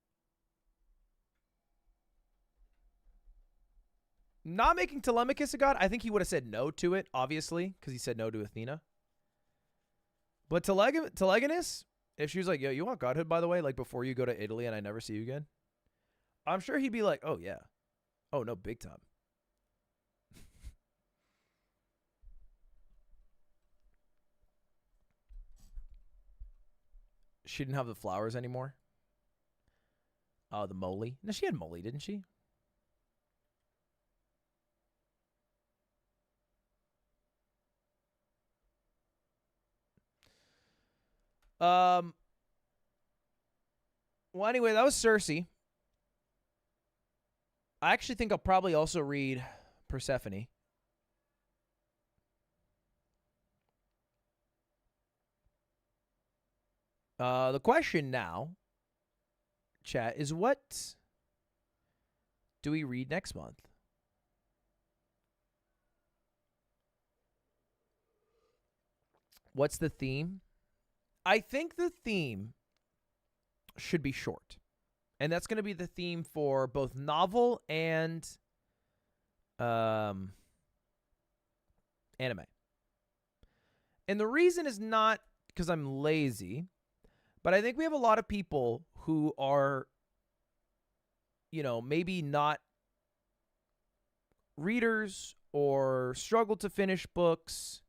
Not making Telemachus a god, I think he would have said no to it, obviously, because he said no to Athena. But Telegonus, if she was like, yo, you want godhood, by the way, like before you go to Italy and I never see you again? I'm sure he'd be like, oh, yeah. Oh, no, big time. She didn't have the flowers anymore. Oh, the moly. No, she had moly, didn't she? Well, anyway, that was Circe. I actually think I'll probably also read Persephone. The question now, chat, is what do we read next month? What's the theme? I think the theme should be short. And that's going to be the theme for both novel and anime. And the reason is not because I'm lazy, but I think we have a lot of people who are maybe not readers or struggle to finish books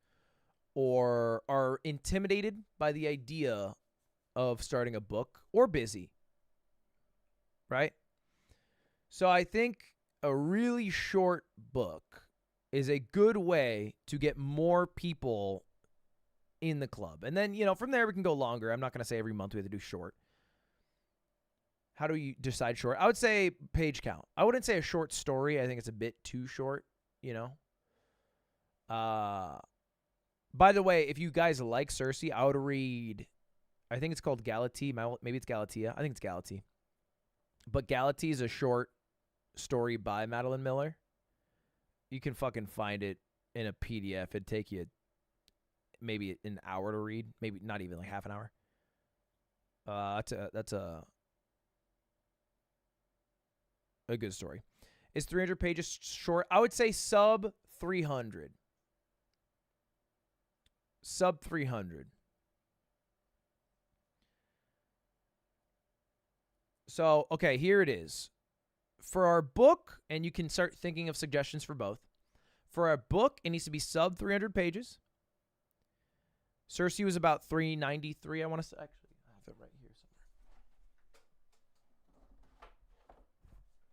or are intimidated by the idea of starting a book or busy, right? So I think a really short book is a good way to get more people in the club. And then, from there we can go longer. I'm not going to say every month we have to do short. How do you decide short? I would say page count. I wouldn't say a short story. I think it's a bit too short, By the way, if you guys like Circe, I would read, I think it's called Galatea. Maybe it's Galatea. I think it's Galatea. But Galatea is a short story by Madeline Miller. You can fucking find it in a PDF. It'd take you maybe an hour to read. Maybe not even like half an hour. That's a good story. Is 300 pages short? I would say sub 300. Sub 300. So, okay, here it is. For our book, and you can start thinking of suggestions for both. For our book, it needs to be sub 300 pages. Circe was about 393, I want to say. Actually, I have it right here somewhere.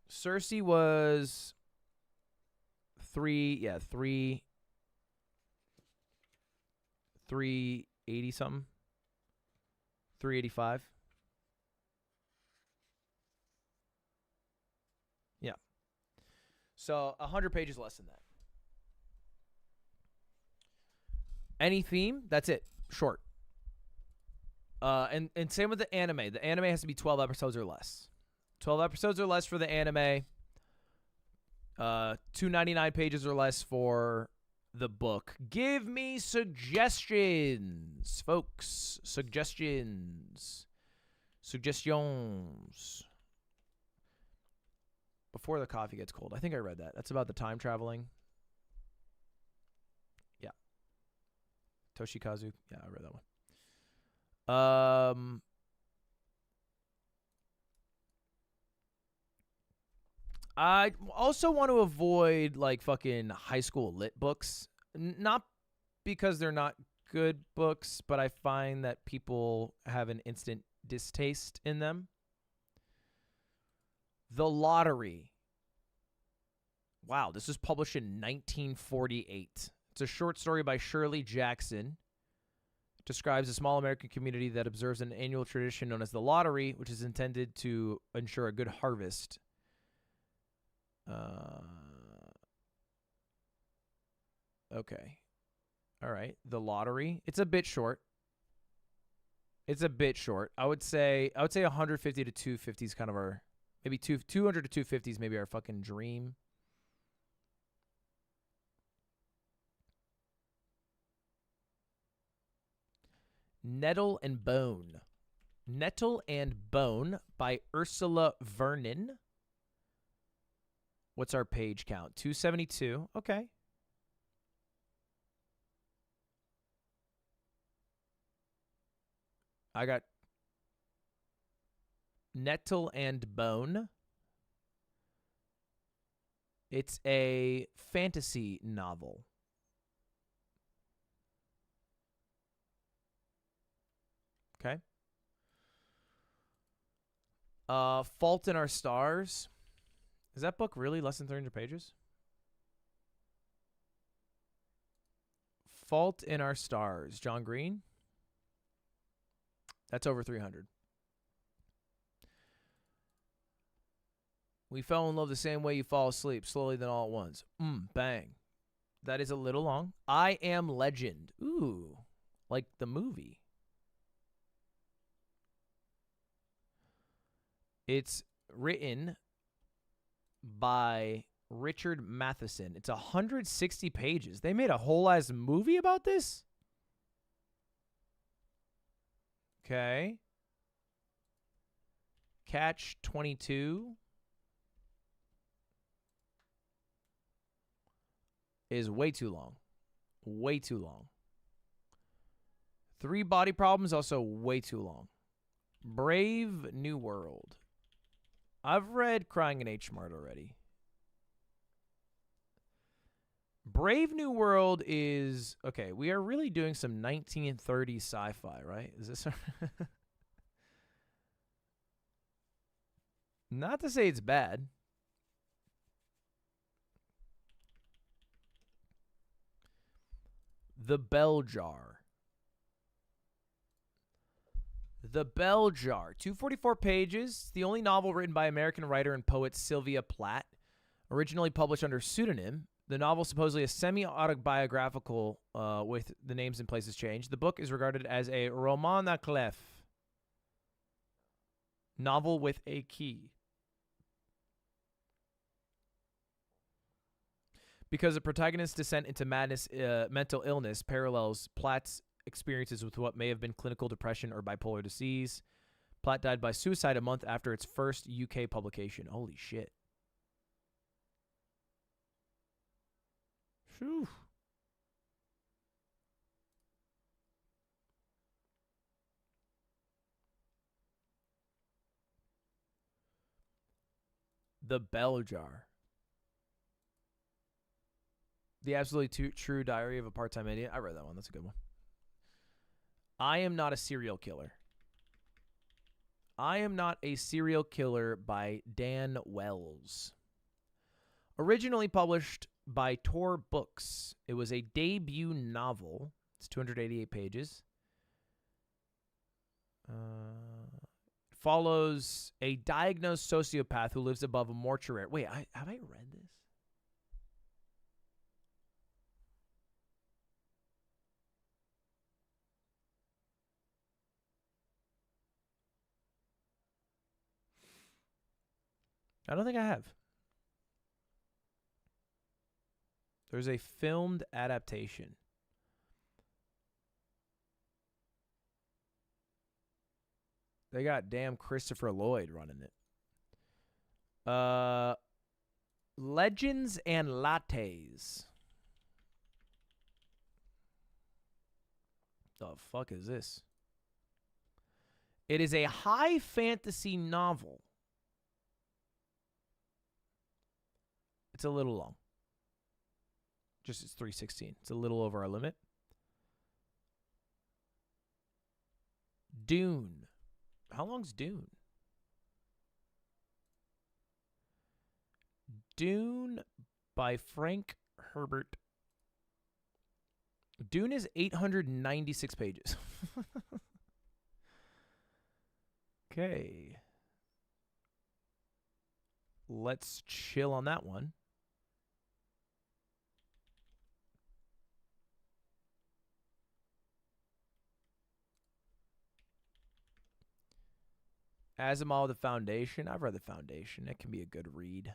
Circe was 380 something. 385. Yeah. So 100 pages less than that. Any theme, that's it. Short. And same with the anime. The anime has to be 12 episodes or less. 12 episodes or less for the anime. 299 pages or less for the book. Give me suggestions, folks. Suggestions. Before the coffee gets cold. I think I read that. That's about the time traveling. Yeah. Toshikazu. Yeah, I read that one. I also want to avoid like fucking high school lit books. Not because they're not good books, but I find that people have an instant distaste in them. The Lottery. Wow, this was published in 1948. It's a short story by Shirley Jackson. It describes a small American community that observes an annual tradition known as the Lottery, which is intended to ensure a good harvest. Okay. All right. The Lottery. It's a bit short. I would say 150 to 250 is kind of our, maybe 200 to 250 is maybe our fucking dream. Nettle and Bone. Nettle and Bone by Ursula Vernon. What's our page count? 272. Okay. I got Nettle and Bone. It's a fantasy novel. Okay. Fault in Our Stars. Is that book really less than 300 pages? Fault in Our Stars. John Green. That's over 300. We fell in love the same way you fall asleep, slowly then all at once. Bang. That is a little long. I Am Legend. Ooh, like the movie. It's written by Richard Matheson. It's 160 pages. They made a whole ass movie about this? Okay. Catch 22 is way too long. Way too long. 3 Body Problems, also way too long. Brave New World. I've read Crying in H Mart already. Brave New World is okay. We are really doing some 1930s sci-fi, right? Is this? Not to say it's bad. The Bell Jar. The Bell Jar. 244 pages. The only novel written by American writer and poet Sylvia Plath. Originally published under pseudonym. The novel supposedly a semi-autobiographical with the names and places changed. The book is regarded as a roman à clef. Novel with a key. Because the protagonist's descent into madness, mental illness parallels Plath's experiences with what may have been clinical depression or bipolar disease. Plath died by suicide a month after its first UK publication. Holy shit. Whew. The Bell Jar. The Absolutely True Diary of a Part-Time Idiot. I read that one. That's a good one. I Am Not a Serial Killer. I Am Not a Serial Killer by Dan Wells. Originally published by Tor Books. It was a debut novel. It's 288 pages. Follows a diagnosed sociopath who lives above a mortuary. Wait, have I read this? I don't think I have. There's a filmed adaptation. They got damn Christopher Lloyd running it. Legends and Lattes. The fuck is this? It is a high fantasy novel. It's a little long. Just it's 316. It's a little over our limit. Dune. How long's Dune? Dune by Frank Herbert. Dune is 896 pages. Okay. Let's chill on that one. Asimov, The Foundation. I've read The Foundation. It can be a good read.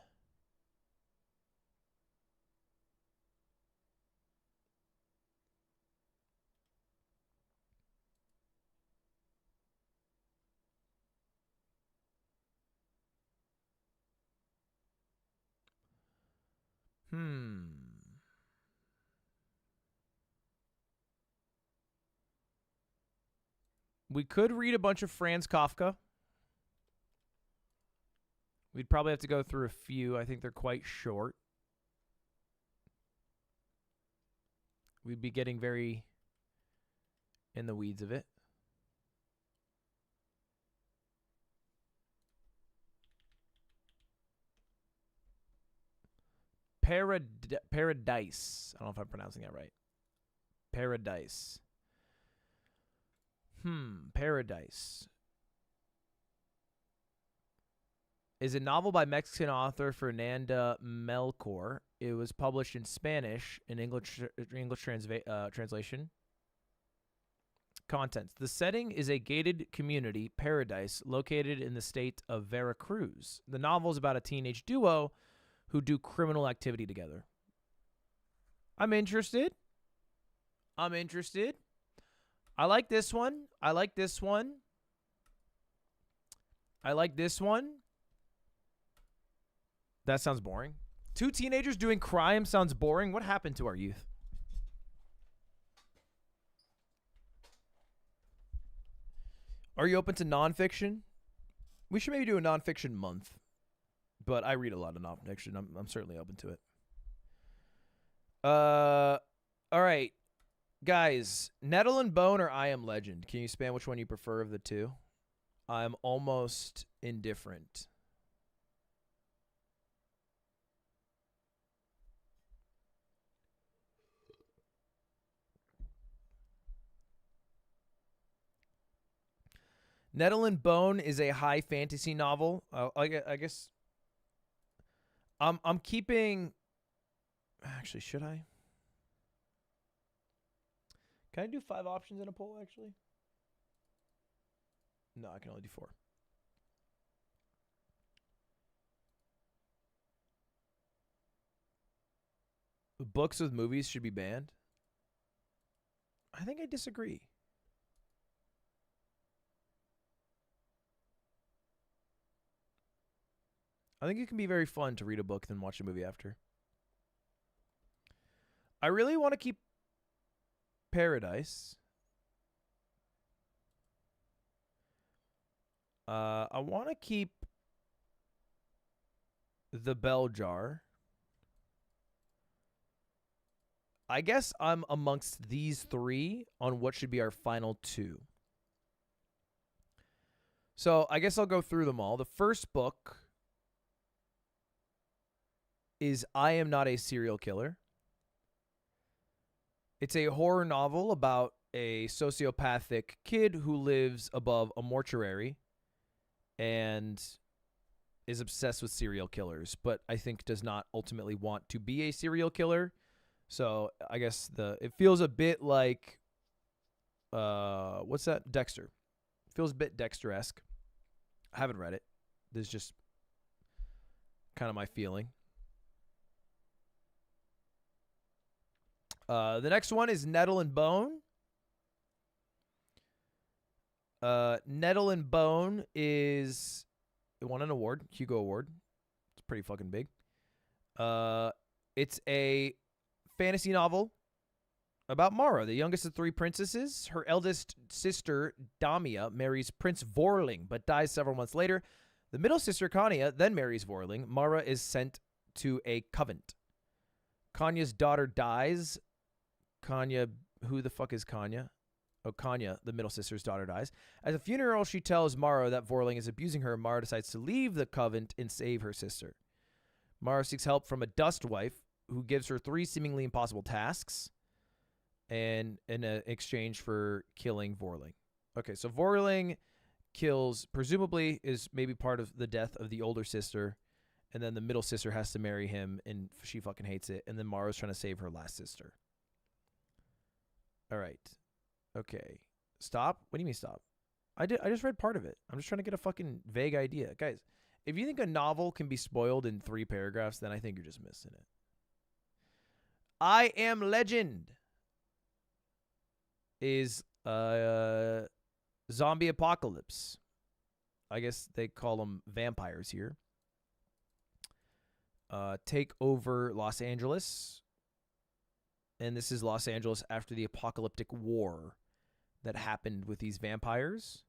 We could read a bunch of Franz Kafka. We'd probably have to go through a few. I think they're quite short. We'd be getting very in the weeds of it. Paradise. I don't know if I'm pronouncing that right. Paradise. Paradise. Is a novel by Mexican author Fernanda Melchor. It was published in Spanish, in English translation. Contents. The setting is a gated community, Paradise, located in the state of Veracruz. The novel is about a teenage duo who do criminal activity together. I'm interested. I like this one. I like this one. That sounds boring. Two teenagers doing crime sounds boring. What happened to our youth? Are you open to nonfiction? We should maybe do a nonfiction month. But I read a lot of nonfiction. I'm certainly open to it. All right, guys. Nettle and Bone or I Am Legend? Can you span which one you prefer of the two? I'm almost indifferent. Nettle and Bone is a high fantasy novel. I guess I'm keeping. Actually, should I? Can I do 5 options in a poll? Actually, no. I can only do 4. Books with movies should be banned. I think I disagree. I think it can be very fun to read a book then watch a movie after. I really want to keep Paradise. I want to keep The Bell Jar. I guess I'm amongst these 3 on what should be our final 2. So I guess I'll go through them all. The first book is I Am Not a Serial Killer. It's a horror novel about a sociopathic kid who lives above a mortuary and is obsessed with serial killers, but I think does not ultimately want to be a serial killer. So I guess it feels a bit like, what's that? Dexter. Feels a bit Dexter-esque. I haven't read it. This is just kind of my feeling. The next one is Nettle and Bone. Nettle and Bone it won an award, Hugo Award. It's pretty fucking big. It's a fantasy novel about Mara, the youngest of 3 princesses. Her eldest sister, Damia, marries Prince Vorling, but dies several months later. The middle sister, Kanya, then marries Vorling. Mara is sent to a convent. Kanya's daughter dies. Kanya, who the fuck is Kanya? Oh, Kanya, the middle sister's daughter, dies. At the funeral, she tells Mara that Vorling is abusing her. Mara decides to leave the convent and save her sister. Mara seeks help from a dust wife who gives her 3 seemingly impossible tasks and in exchange for killing Vorling. Okay, so Vorling presumably is maybe part of the death of the older sister, and then the middle sister has to marry him, and she fucking hates it, and then Mara's trying to save her last sister. All right. Okay. Stop? What do you mean stop? I just read part of it. I'm just trying to get a fucking vague idea. Guys, if you think a novel can be spoiled in 3 paragraphs, then I think you're just missing it. I Am Legend is zombie apocalypse. I guess they call them vampires here. Take over Los Angeles. And this is Los Angeles after the apocalyptic war that happened with these vampires.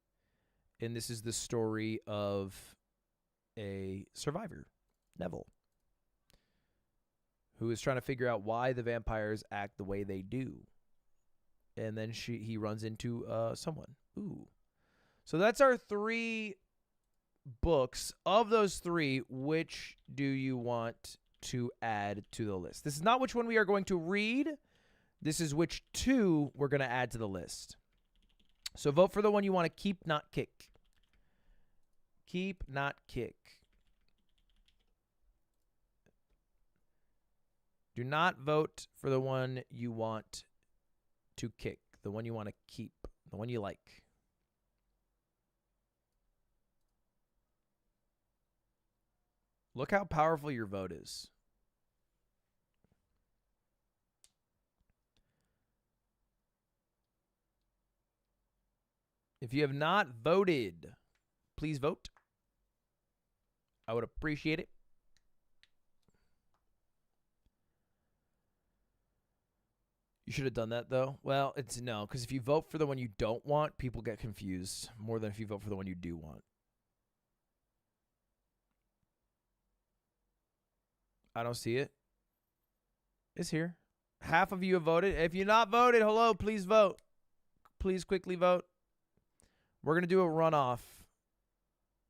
And this is the story of a survivor, Neville, who is trying to figure out why the vampires act the way they do. And then he runs into someone. Ooh. So that's our 3 books. Of those 3, which do you want to add to the list? This is not which one we are going to read. This is which 2 we're going to add to the list. So vote for the one you want to keep, not kick. Keep, not kick. Do not vote for the one you want to kick. The one you want to keep. The one you like. Look how powerful your vote is. If you have not voted, please vote. I would appreciate it. You should have done that, though. Well, it's no, because if you vote for the one you don't want, people get confused more than if you vote for the one you do want. I don't see it. It's here. Half of you have voted. If you're not voted, hello, please vote. Please quickly vote. We're going to do a runoff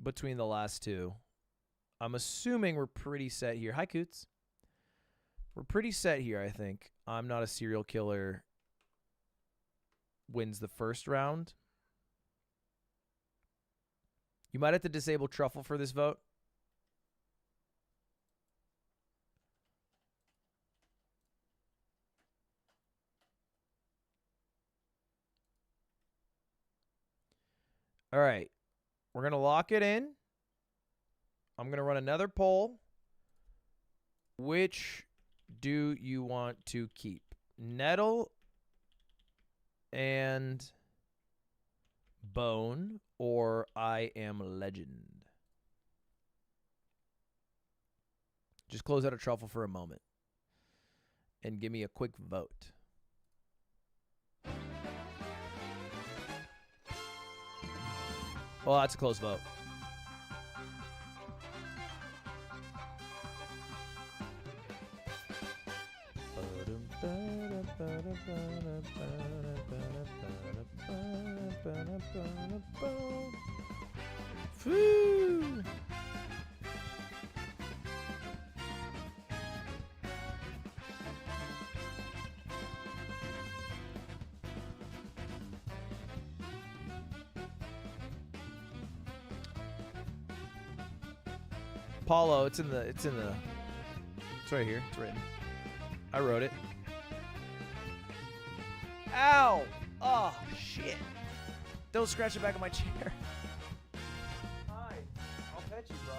between the last two. I'm assuming we're pretty set here. Hi, Coots. We're pretty set here, I think. I'm Not a Serial Killer wins the first round. You might have to disable Truffle for this vote. All right. We're going to lock it in. I'm going to run another poll. Which do you want to keep? Nettle and Bone or I Am Legend? Just close out a Truffle for a moment and give me a quick vote. Well, that's a close vote. Woo! Paulo, it's right here. It's written. I wrote it. Ow! Oh, shit. Don't scratch the back of my chair. Hi. I'll pet you, bro.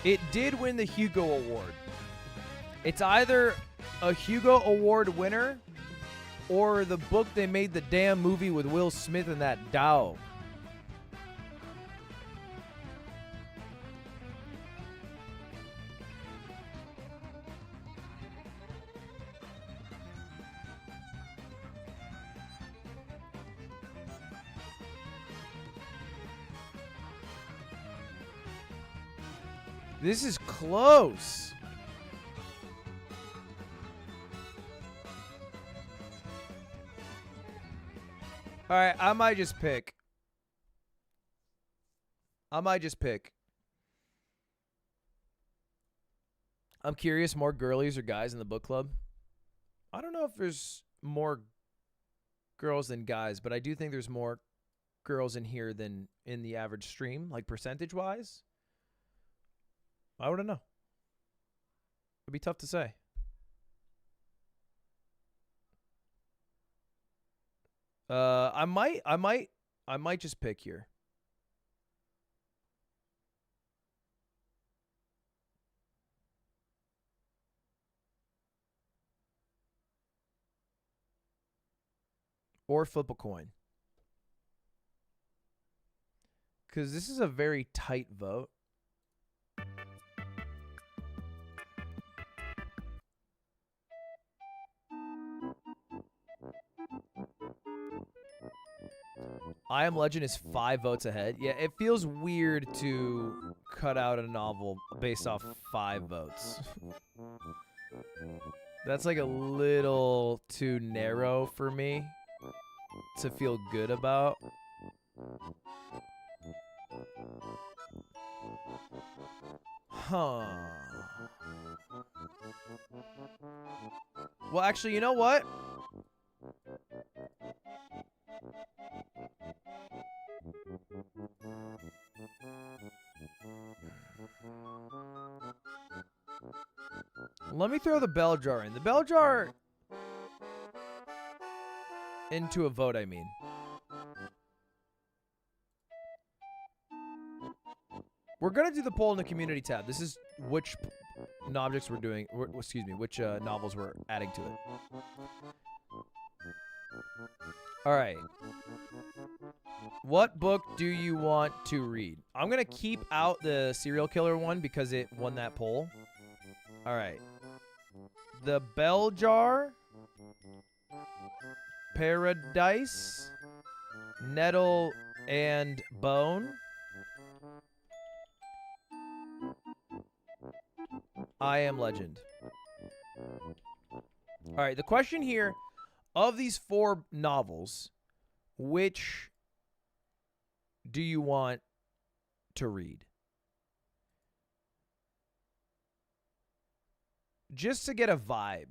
It did win the Hugo Award. It's either a Hugo Award winner or the book they made the damn movie with Will Smith and that Dow. This is close. All right, I might just pick. I'm curious, more girlies or guys in the book club? I don't know if there's more girls than guys, but I do think there's more girls in here than in the average stream, like percentage-wise. I wouldn't know. It'd be tough to say. I might just pick here. Or flip a coin. Because this is a very tight vote. I Am Legend is 5 votes ahead. Yeah, it feels weird to cut out a novel based off 5 votes. That's like a little too narrow for me to feel good about. Huh. Well, actually, you know what? Let me throw the bell jar in. The bell jar into a vote, I mean. We're going to do the poll in the community tab. This is which objects we're doing, excuse me, which novels we're adding to it. All right. What book do you want to read? I'm going to keep out the serial killer one because it won that poll. All right. The Bell Jar, Paradise, Nettle and Bone, I Am Legend. All right, the question here, of these 4 novels, which do you want to read? Just to get a vibe.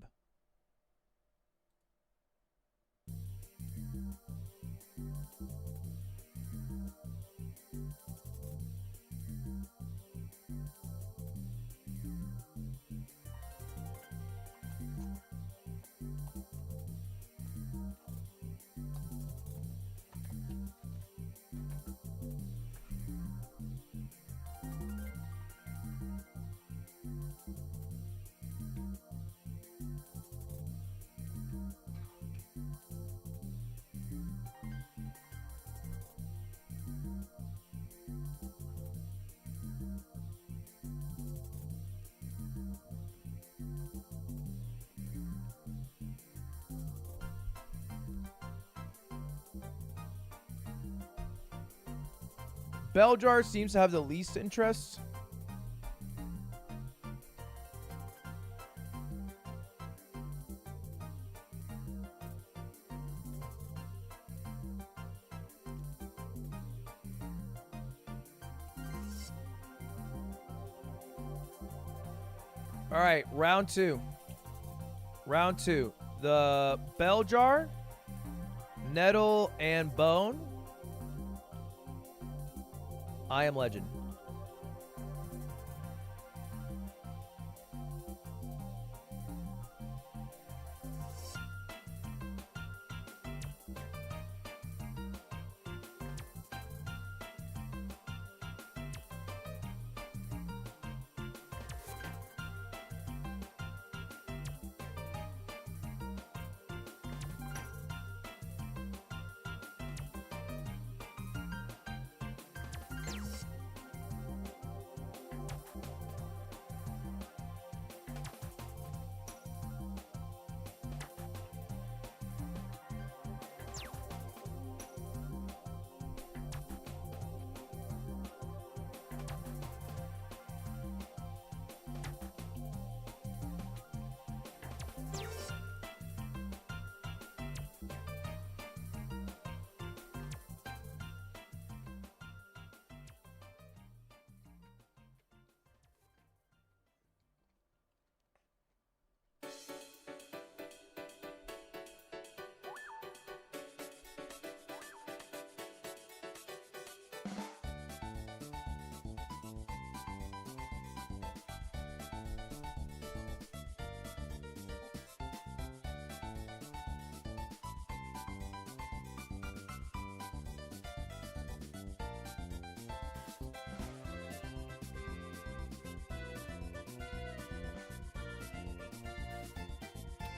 Belljar seems to have the least interest. All right, round 2. Round 2. The Belljar, Nettle, and Bone. I Am Legend.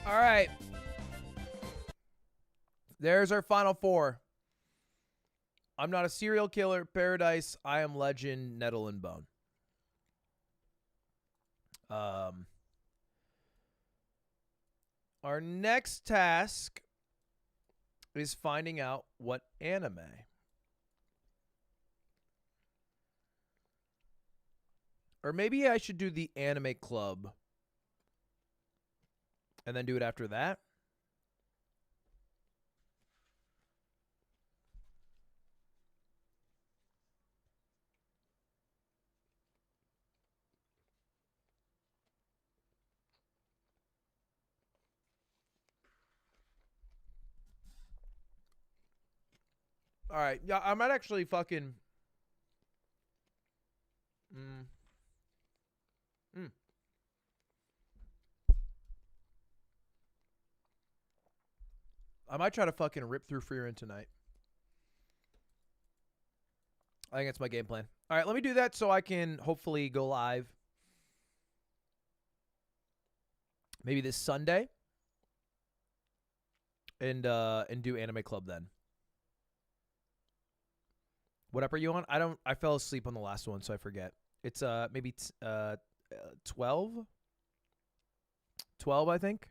All right. There's our final 4. I'm Not a Serial Killer, Paradise, I Am Legend, Nettle, and Bone. Our next task is finding out what anime. Or maybe I should do the anime club and then do it after that. All right. Yeah, I might actually fucking... I might try to fucking rip through Freerin tonight. I think that's my game plan. All right, let me do that so I can hopefully go live maybe this Sunday and do Anime Club then. What app are you on? I fell asleep on the last one, so I forget. It's maybe 12? 12, I think.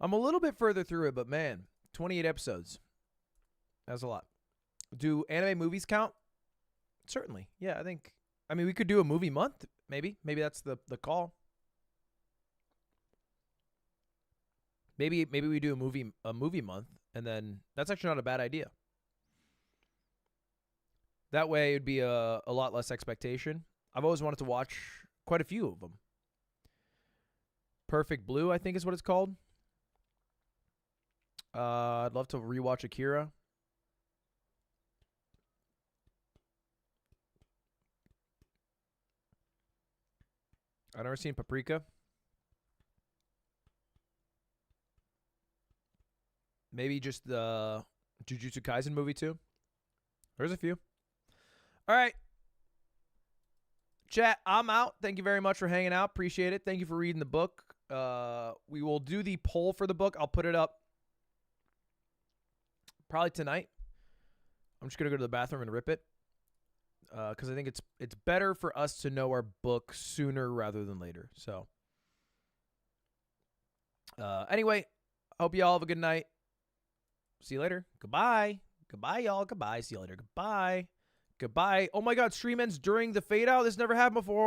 I'm a little bit further through it, but man, 28 episodes. That's a lot. Do anime movies count? Certainly. Yeah, I mean, we could do a movie month, Maybe that's the call. Maybe we do a movie month, and then that's actually not a bad idea. That way, it'd be a lot less expectation. I've always wanted to watch quite a few of them. Perfect Blue, I think is what it's called. I'd love to rewatch Akira. I've never seen Paprika. Maybe just the Jujutsu Kaisen movie too. There's a few. All right. Chat, I'm out. Thank you very much for hanging out. Appreciate it. Thank you for reading the book. We will do the poll for the book. I'll put it up probably tonight. I'm just going to go to the bathroom and rip it. Because I think it's better for us to know our book sooner rather than later. So, anyway, hope you all have a good night. See you later. Goodbye. Goodbye, y'all. Goodbye. See you later. Goodbye. Goodbye. Oh my God, stream ends during the fade out. This never happened before.